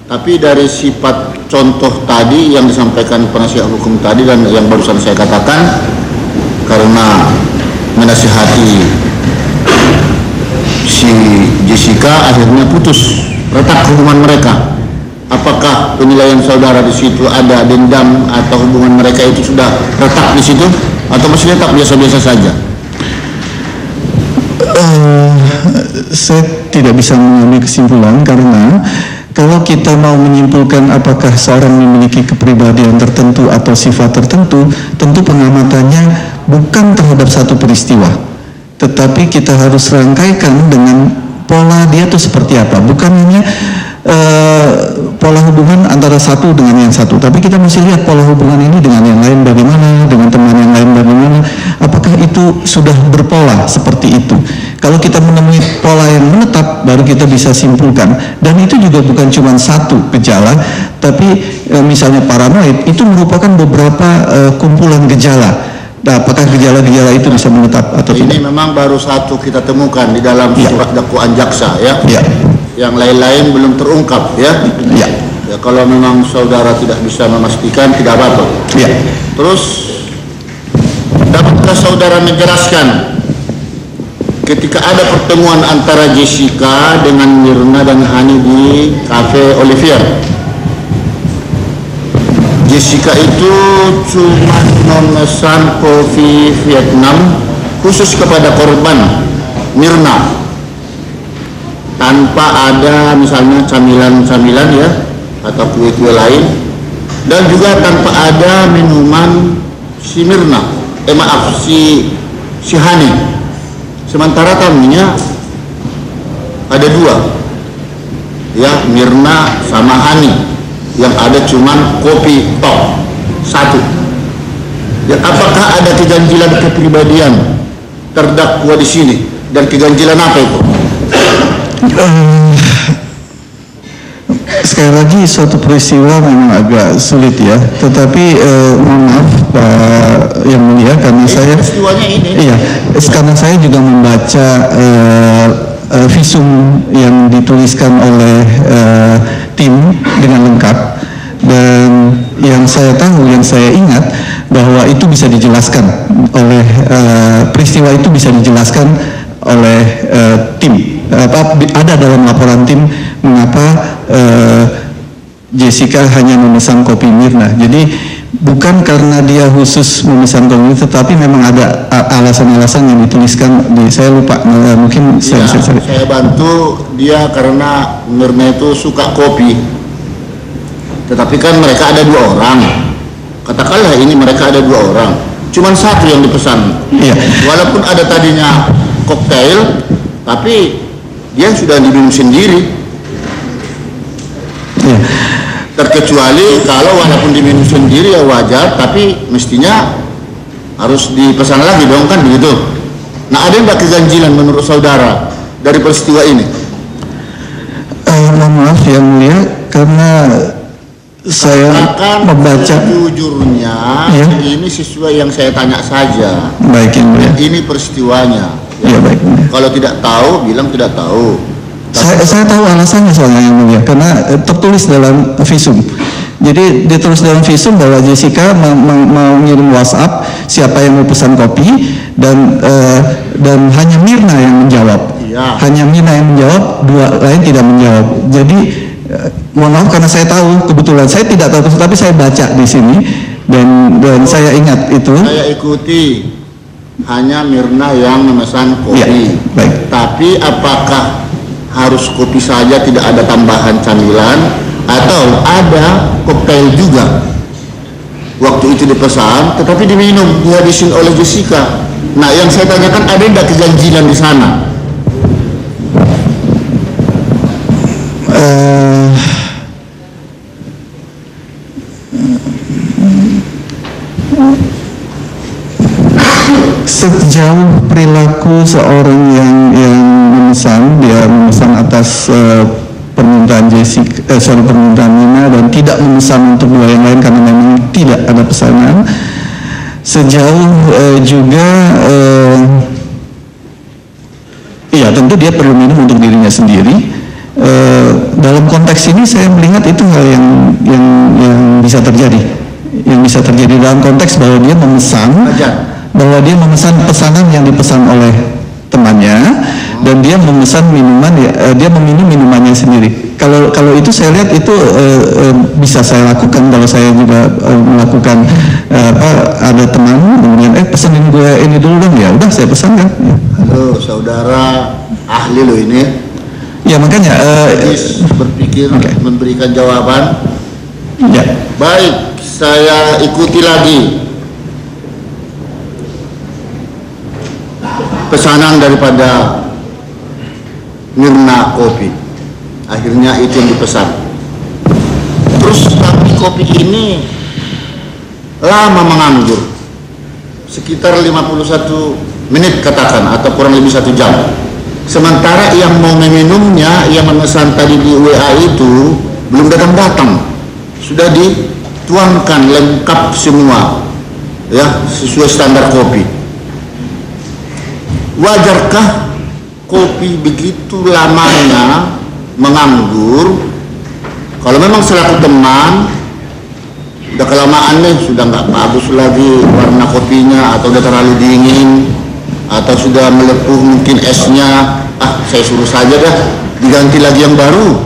Tapi dari sifat contoh tadi yang disampaikan penasihat hukum tadi dan yang barusan saya katakan, karena menasihati si Jessica akhirnya putus, retak hubungan mereka. Apakah penilaian saudara di situ ada dendam atau hubungan mereka itu sudah retak di situ atau masih tetap biasa-biasa saja? Saya tidak bisa mengambil kesimpulan, karena kalau kita mau menyimpulkan apakah seorang memiliki kepribadian tertentu atau sifat tertentu, tentu pengamatannya bukan terhadap satu peristiwa, tetapi kita harus rangkaikan dengan pola dia itu seperti apa. Bukan hanya pola hubungan antara satu dengan yang satu, tapi kita mesti lihat pola hubungan ini dengan yang lain bagaimana, dengan teman yang lain bagaimana, apakah itu sudah berpola seperti itu. Kalau kita menemui pola yang menetap, baru kita bisa simpulkan. Dan itu juga bukan cuma satu gejala, tapi misalnya paranoid itu merupakan beberapa kumpulan gejala. Nah, apakah gejala-gejala itu bisa menetap atau tidak? Ini memang baru satu kita temukan di dalam surat dakwaan jaksa ya. Ya. Yang lain-lain belum terungkap ya. Ya. Ya, kalau memang saudara tidak bisa memastikan, tidak apa-apa. Ya. Terus dapatkah saudara menjelaskan ketika ada pertemuan antara Jessica dengan Mirna dan Hani di Cafe Olivier, Jessica itu cuma memesan kopi Vietnam khusus kepada korban Mirna, tanpa ada misalnya camilan-camilan ya atau kue-kue lain, dan juga tanpa ada minuman si Mirna, si Hani. Sementara tamunya ada dua ya, Mirna sama Hani, yang ada cuman kopi tok satu. Dan apakah ada keganjilan kepribadian terdakwa di sini, dan keganjilan apa itu? Sekali lagi, suatu peristiwa memang agak sulit ya, tetapi mohon maaf Pak Yang Mulia, karena saya karena saya juga membaca visum yang dituliskan oleh tim dengan lengkap, dan yang saya tahu, yang saya ingat bahwa itu bisa dijelaskan oleh peristiwa itu bisa dijelaskan oleh tim. Ada dalam laporan tim mengapa Jessica hanya memesan kopi Mirna. Jadi bukan karena dia khusus memesan kopi, tetapi memang ada alasan-alasan yang dituliskan di, saya lupa, mungkin Iya, saya saya bantu dia karena Mirna itu suka kopi. Tetapi kan mereka ada 2 orang. Katakanlah ini mereka ada 2 orang. Cuman satu yang dipesan. Iya. Walaupun ada tadinya koktail, tapi dia sudah diminum sendiri. Iya. Terkecuali kalau walaupun diminum sendiri ya wajar, tapi mestinya harus dipesan lagi dong, kan begitu. Nah, ada nggak keganjilan menurut saudara dari peristiwa ini? Mohon maaf yang mulia, karena saya Katakan membaca. sejujurnya, Ya. ini sesuai yang saya tanya saja. Baik yang mulia. Ini peristiwanya. Ya baik. Yang mulia. Kalau tidak tahu, bilang tidak tahu. Saya tahu alasannya soalnya yang mulia, karena tertulis dalam visum. Jadi ditulis dalam visum bahwa Jessica mau ngirim WhatsApp siapa yang mau pesan kopi, dan hanya Mirna yang menjawab. Iya. Hanya Mirna yang menjawab, 2 lain tidak menjawab. Jadi mohon maaf karena saya tahu, kebetulan saya tidak tahu, tapi saya baca di sini dan saya ingat itu. Saya ikuti hanya Mirna yang memesan kopi. Ya, baik. Tapi apakah harus kopi saja, tidak ada tambahan camilan, atau ada koktail juga? Waktu itu dipesan, tetapi diminum, dihabisin oleh Jessica. Nah, yang saya tanyakan, ada tidak keganjilan di sana? Sejauh perilaku seorang yang memesan, dia memesan atas permintaan Jessica, permintaan Nina, dan tidak memesan untuk 2 yang lain karena memang tidak ada pesanan. Sejauh juga iya, tentu dia perlu minum untuk dirinya sendiri. Dalam konteks ini saya melihat itu hal yang bisa terjadi, dalam konteks bahwa dia memesan, bahwa dia memesan pesanan yang dipesan oleh temannya, dan dia memesan minuman, dia meminum minumannya sendiri. Kalau itu saya lihat itu bisa saya lakukan kalau saya juga melakukan ada teman kemudian pesanin gue ini dulu dong, ya udah saya pesan kan. Ya. Halo, saudara ahli lo ini. Ya makanya berpikir memberikan jawaban. Ya. Baik, saya ikuti lagi pesanan daripada Mirna kopi. Akhirnya itu yang dipesan. Terus tapi kopi ini lama menganggur, sekitar 51 menit katakan, atau kurang lebih 1 jam. Sementara yang mau meminumnya, yang memesan tadi di WA itu belum datang-datang, sudah dituangkan lengkap semua, ya sesuai standar kopi. Wajarkah kopi begitu lamanya menganggur? Kalau memang selaku teman, udah kelamaan nih, sudah nggak bagus lagi warna kopinya, atau udah terlalu dingin, atau sudah melepuh mungkin esnya, saya suruh saja dah diganti lagi yang baru.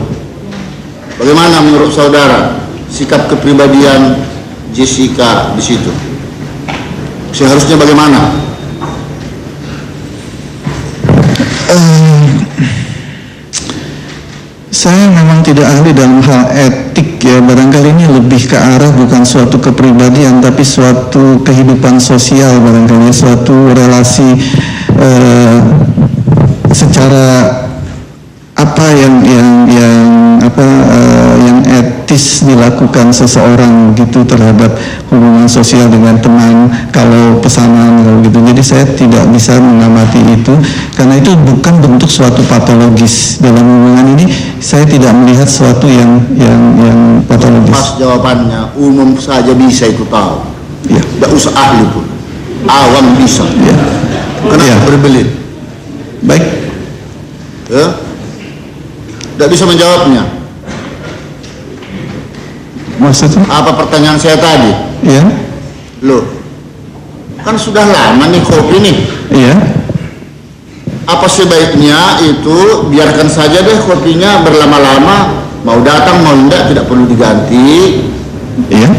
Bagaimana menurut saudara sikap kepribadian Jessica di situ? Seharusnya bagaimana? Saya memang tidak ahli dalam hal etik ya, barangkali ini lebih ke arah bukan suatu kepribadian tapi suatu kehidupan sosial, barangkali suatu relasi secara apa yang etis dilakukan seseorang gitu terhadap hubungan sosial dengan teman kalau pesanan kalau gitu. Jadi saya tidak bisa mengamati itu karena itu bukan bentuk suatu patologis dalam hubungan ini. Saya tidak melihat suatu yang patologis. Pas jawabannya umum saja bisa itu tahu. Ya. Tidak usah ahli pun, awam bisa. Ya. Kenapa Ya. berbelit? Baik. Ya? Tidak bisa menjawabnya. Maksudnya? Apa pertanyaan saya tadi? Ya. Loh, kan sudah lama nih kopi nih. Iya. Apa sebaiknya itu biarkan saja deh kopinya berlama-lama, mau datang mau enggak tidak perlu diganti. Iya.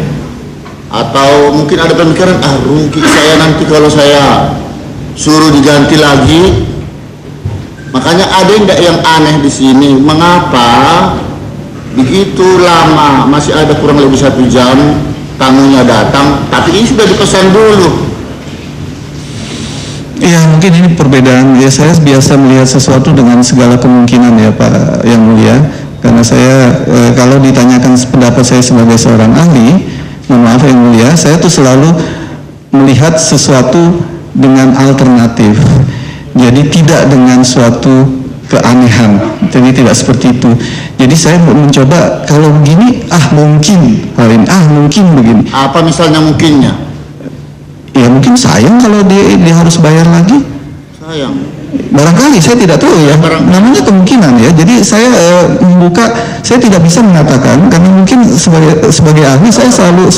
atau mungkin ada pemikiran rugi saya nanti kalau saya suruh diganti lagi. Makanya ada enggak yang aneh di sini, mengapa begitu lama, masih ada kurang lebih 1 jam tamunya datang, tapi ini sudah dipesan dulu. Ya mungkin ini perbedaan ya, saya biasa melihat sesuatu dengan segala kemungkinan ya Pak Yang Mulia, karena saya kalau ditanyakan pendapat saya sebagai seorang ahli, mohon maaf Yang Mulia, saya tuh selalu melihat sesuatu dengan alternatif, jadi tidak dengan suatu keanehan, jadi tidak seperti itu. Jadi saya mencoba kalau begini mungkin hal ini mungkin begini. Apa misalnya mungkinnya? Ya mungkin sayang kalau dia harus bayar lagi. Sayang. Barangkali saya tidak tahu ya. Namanya kemungkinan ya. Jadi saya membuka, saya tidak bisa mengatakan karena mungkin sebagai ahli saya selalu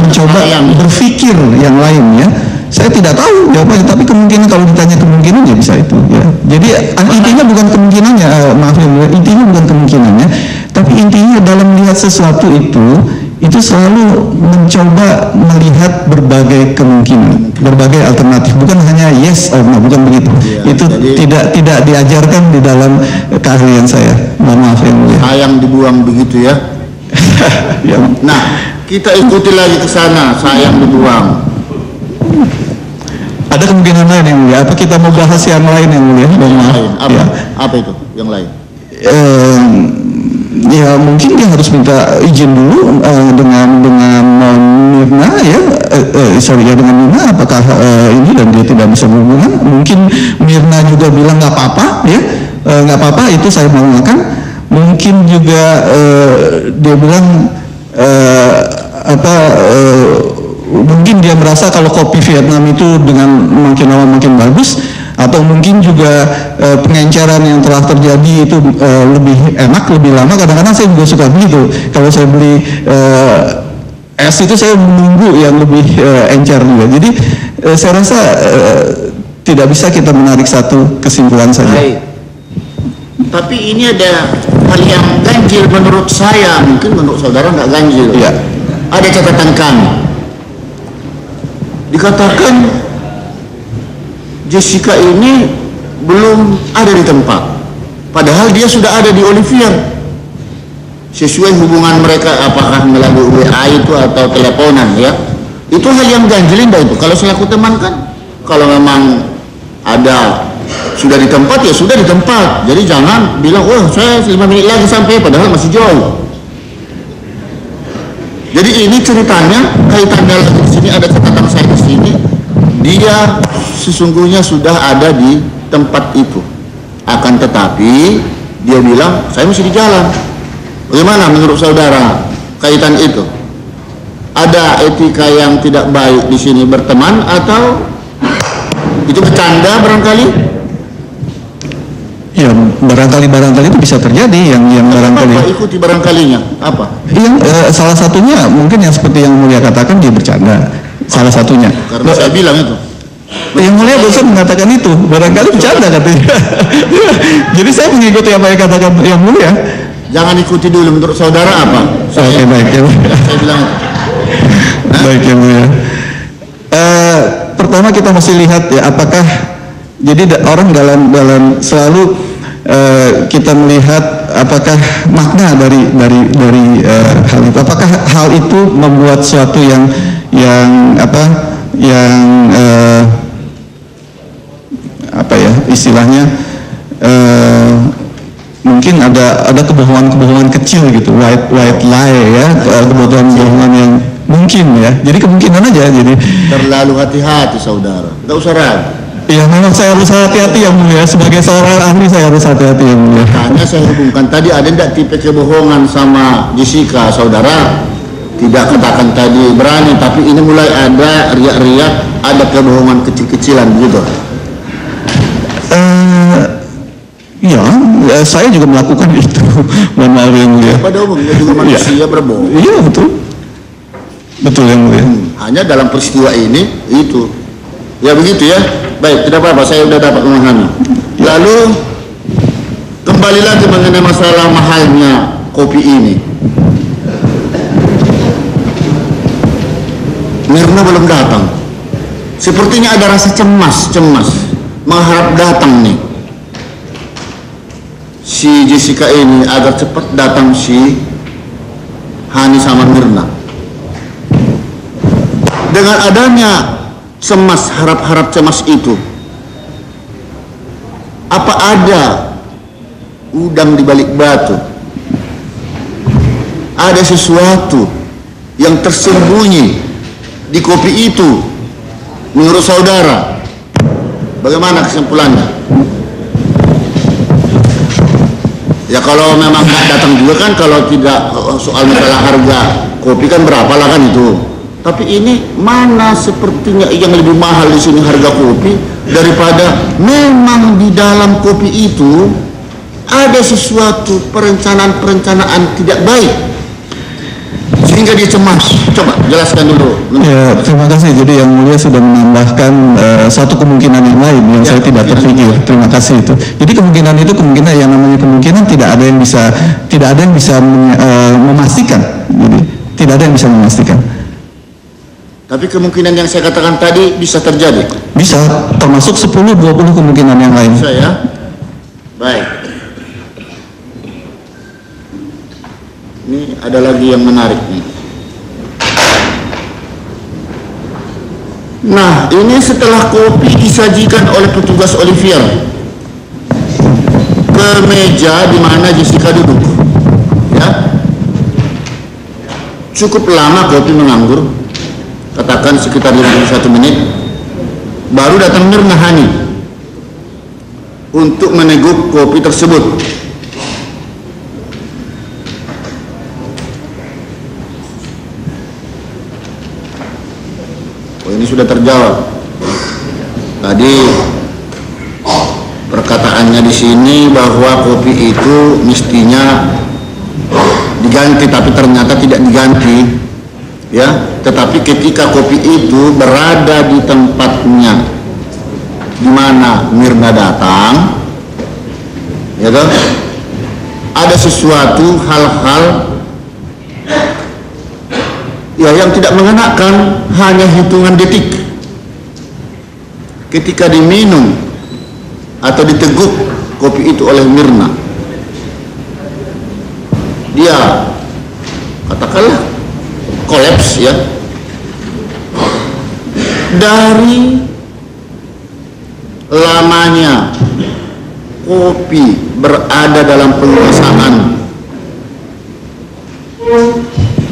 mencoba berpikir yang lain ya. Saya tidak tahu jawabannya, tapi kemungkinan kalau ditanya kemungkinan ya bisa itu ya. Jadi intinya bukan kemungkinannya, maaf ya, intinya bukan kemungkinannya, tapi intinya dalam melihat sesuatu itu selalu mencoba melihat berbagai kemungkinan, berbagai alternatif, bukan hanya yes or no, bukan begitu. Ya, itu tidak diajarkan di dalam keahlian saya. Mohon maaf Yang Mulia. Sayang dibuang begitu ya. Ya. Nah, kita ikuti lagi ke sana, sayang dibuang. Ada kemungkinan lain Yang Mulia. Apa kita mau bahas yang lain Yang Mulia? Mohon maaf. Apa? Ya. Apa itu? Yang lain? Ya mungkin dia harus minta izin dulu dengan Mirna ya, dengan Mirna apakah ini dan dia tidak bisa berhubungan. Mungkin Mirna juga bilang nggak apa-apa ya, nggak apa-apa itu saya mau makan. Mungkin juga dia bilang mungkin dia merasa kalau kopi Vietnam itu dengan makin lama makin bagus, atau mungkin juga pengenceran yang telah terjadi itu lebih enak, lebih lama. Kadang-kadang saya juga suka begitu. Kalau saya beli es itu saya menunggu yang lebih encer juga. Jadi saya rasa tidak bisa kita menarik satu kesimpulan saja. Baik. Tapi ini ada hal yang ganjil menurut saya, mungkin menurut saudara nggak ganjil. Ya. Ada catatan kami. Dikatakan Jessica ini belum ada di tempat, padahal dia sudah ada di Olivier. Sesuai hubungan mereka, apakah melalui WA itu atau teleponan ya, itu hal yang ganjilin dah itu. Kalau selaku teman kan, kalau memang ada sudah di tempat ya sudah di tempat. Jadi jangan bilang, saya 5 menit lagi sampai, padahal masih jauh. Jadi ini ceritanya kaitannya lagi di sini, ada catatan saya di sini. Dia sesungguhnya sudah ada di tempat itu, akan tetapi dia bilang saya masih di jalan. Bagaimana menurut saudara kaitan itu? Ada etika yang tidak baik di sini berteman, atau itu bercanda barangkali? Ya barangkali itu bisa terjadi yang barangkali. Apa ikuti barangkalinya? Apa? Yang salah satunya mungkin yang seperti Yang Mulia katakan dia bercanda. Salah satunya. Karena saya bilang itu. Yang Mulia barusan mengatakan itu, barangkali bercanda katanya. Jadi saya mengikuti apa yang katakan Yang Mulia. Jangan ikuti dulu, menurut saudara apa? Oke, baik ya. Saya bilang itu. Baik Yang Mulia. Pertama kita mesti lihat ya, apakah jadi orang dalam selalu kita melihat apakah makna dari hal itu. Apakah hal itu membuat suatu yang istilahnya mungkin ada kebohongan kecil gitu, white lie ya, kebohongan yang mungkin ya. Jadi kemungkinan aja. Jadi terlalu hati-hati saudara, nggak usah ragu. Ya memang saya harus hati-hati Yang Mulia, sebagai seorang ahli saya harus hati-hati Yang Mulia. Makanya saya hubungkan tadi, ada enggak tipe kebohongan sama Jessica saudara? Tidak katakan tadi berani, tapi ini mulai ada riak-riak, ada kebohongan kecil-kecilan gitu. Ya, saya juga melakukan itu. Mohon maaf Yang Mulia. Pada umumnya juga manusia berbohong. Iya betul Yang Mulia. Hanya dalam peristiwa ini itu. Ya begitu ya. Baik, tidak apa-apa, saya sudah dapat memahami. Lalu kembali lagi mengenai masalah mahalnya kopi ini. Mirna belum datang. Sepertinya ada rasa cemas, mengharap datang nih si Jessica ini agar cepat datang si Hani sama Mirna. Dengan adanya cemas, harap-harap cemas itu, apa ada udang di balik batu? Ada sesuatu yang tersembunyi di kopi itu menurut saudara. Bagaimana kesimpulannya? Ya kalau memang nggak datang juga kan, kalau tidak soal masalah harga kopi kan berapa lah kan itu. Tapi ini mana sepertinya yang lebih mahal di sini harga kopi daripada memang di dalam kopi itu ada sesuatu perencanaan tidak baik sehingga dia cemas. Coba jelaskan dulu. Ya, terima kasih. Jadi Yang Mulia sudah menambahkan satu kemungkinan yang lain yang saya tidak terpikir. Terima kasih itu. Jadi kemungkinan itu yang namanya kemungkinan tidak ada yang bisa memastikan. Jadi tidak ada yang bisa memastikan. Tapi kemungkinan yang saya katakan tadi bisa terjadi. Bisa, termasuk 10-20 kemungkinan yang lain. Bisa ya. Baik. Ini ada lagi yang menarik nih. Nah, ini setelah kopi disajikan oleh petugas Olivier ke meja di mana Jessica duduk, ya, cukup lama kopi menganggur, katakan sekitar 51 menit, baru datang Mirna Hani untuk meneguk kopi tersebut. Ini sudah terjawab. Tadi perkataannya di sini bahwa kopi itu mestinya diganti, tapi ternyata tidak diganti, ya. Tetapi ketika kopi itu berada di tempatnya di mana Mirna datang, ya kan, ada sesuatu hal-hal ya yang tidak mengenakan, hanya hitungan detik ketika diminum atau diteguk kopi itu oleh Mirna, dia katakanlah kolaps, ya. Dari lamanya kopi berada dalam penguasaan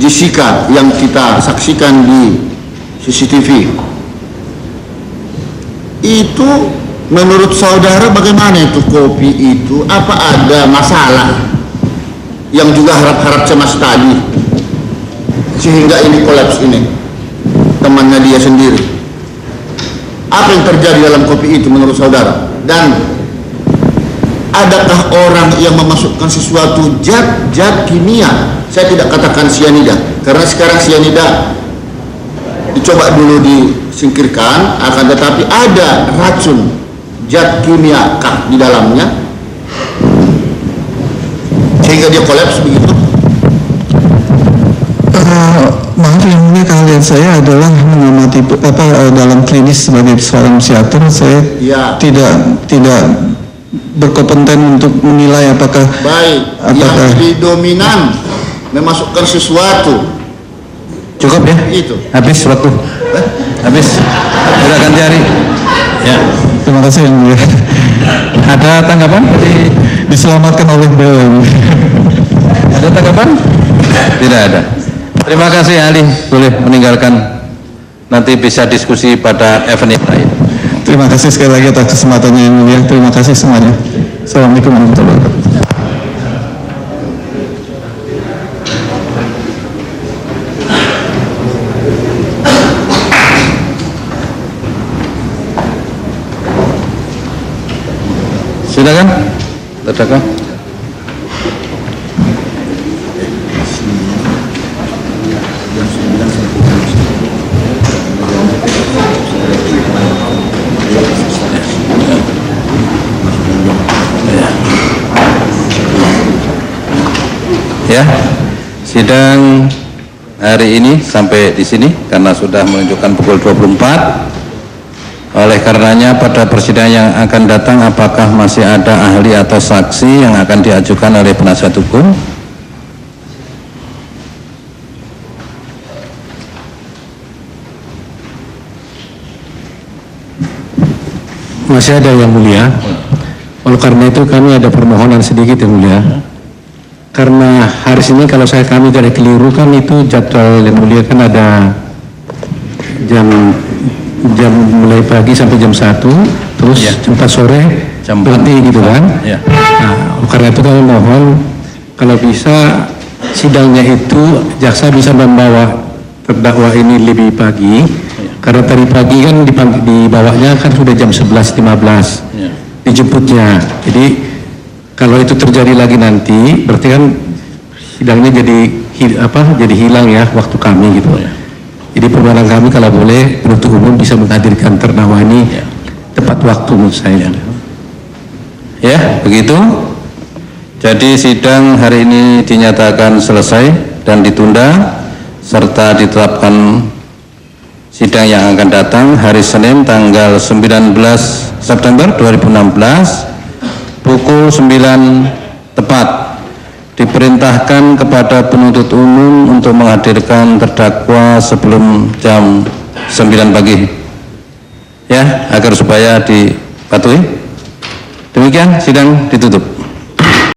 Jessica yang kita saksikan di CCTV, itu menurut saudara bagaimana itu kopi itu? Apa ada masalah yang juga harap-harap cemas tadi sehingga ini kolaps ini temannya dia sendiri? Apa yang terjadi dalam kopi itu menurut saudara? Dan adakah orang yang memasukkan sesuatu zat kimia? Saya tidak katakan cyanida, karena sekarang cyanida dicoba dulu disingkirkan, akan tetapi ada racun zat kimia kah di dalamnya sehingga dia kolaps begitu? Maaf Yang Mulia, keahlian saya adalah mengamati dalam klinis sebagai seorang psikiater. Saya tidak berkompeten untuk menilai apakah yang lebih dominan memasukkan sesuatu. Cukup ya? Itu. Habis waktu. Habis. Sudah ganti hari. Ya. Terima kasih Yang Mulia. Ada tanggapan? Diselamatkan oleh beliau. Ada tanggapan? Tidak ada. Terima kasih ahli, boleh meninggalkan, nanti bisa diskusi pada event yang lain. Terima kasih sekali lagi atas kesempatannya Yang Mulia. Terima kasih semuanya. Assalamualaikum warahmatullahi wabarakatuh. Silakan, terdakwa. Ya, sidang hari ini sampai di sini karena sudah menunjukkan pukul 24. Oleh karenanya pada persidangan yang akan datang apakah masih ada ahli atau saksi yang akan diajukan oleh penasihat hukum? Masih ada yang mulia. Oleh karena itu kami ada permohonan sedikit yang mulia. Karena hari ini kalau kami tidak keliru kan itu jadwal yang mulia kan ada jam mulai pagi sampai jam 1, terus jam 4 sore berhenti gitu kan. Nah, oleh karena itu kami mohon kalau bisa sidangnya itu jaksa bisa membawa terdakwa ini lebih pagi. Karena tadi pagi kan dibawanya kan sudah jam 11.15 dijemputnya. Jadi kalau itu terjadi lagi nanti berarti kan sidangnya jadi hilang ya waktu kami gitu. Jadi permohonan kami kalau boleh penuntut umum bisa menghadirkan terdakwa ini tepat waktu menurut saya. Ya, begitu. Jadi sidang hari ini dinyatakan selesai dan ditunda serta ditetapkan sidang yang akan datang hari Senin tanggal 19 September 2016 pukul 9 tepat. Diperintahkan kepada penuntut umum untuk menghadirkan terdakwa sebelum jam 9 pagi. Ya, agar supaya dipatuhi. Demikian sidang ditutup.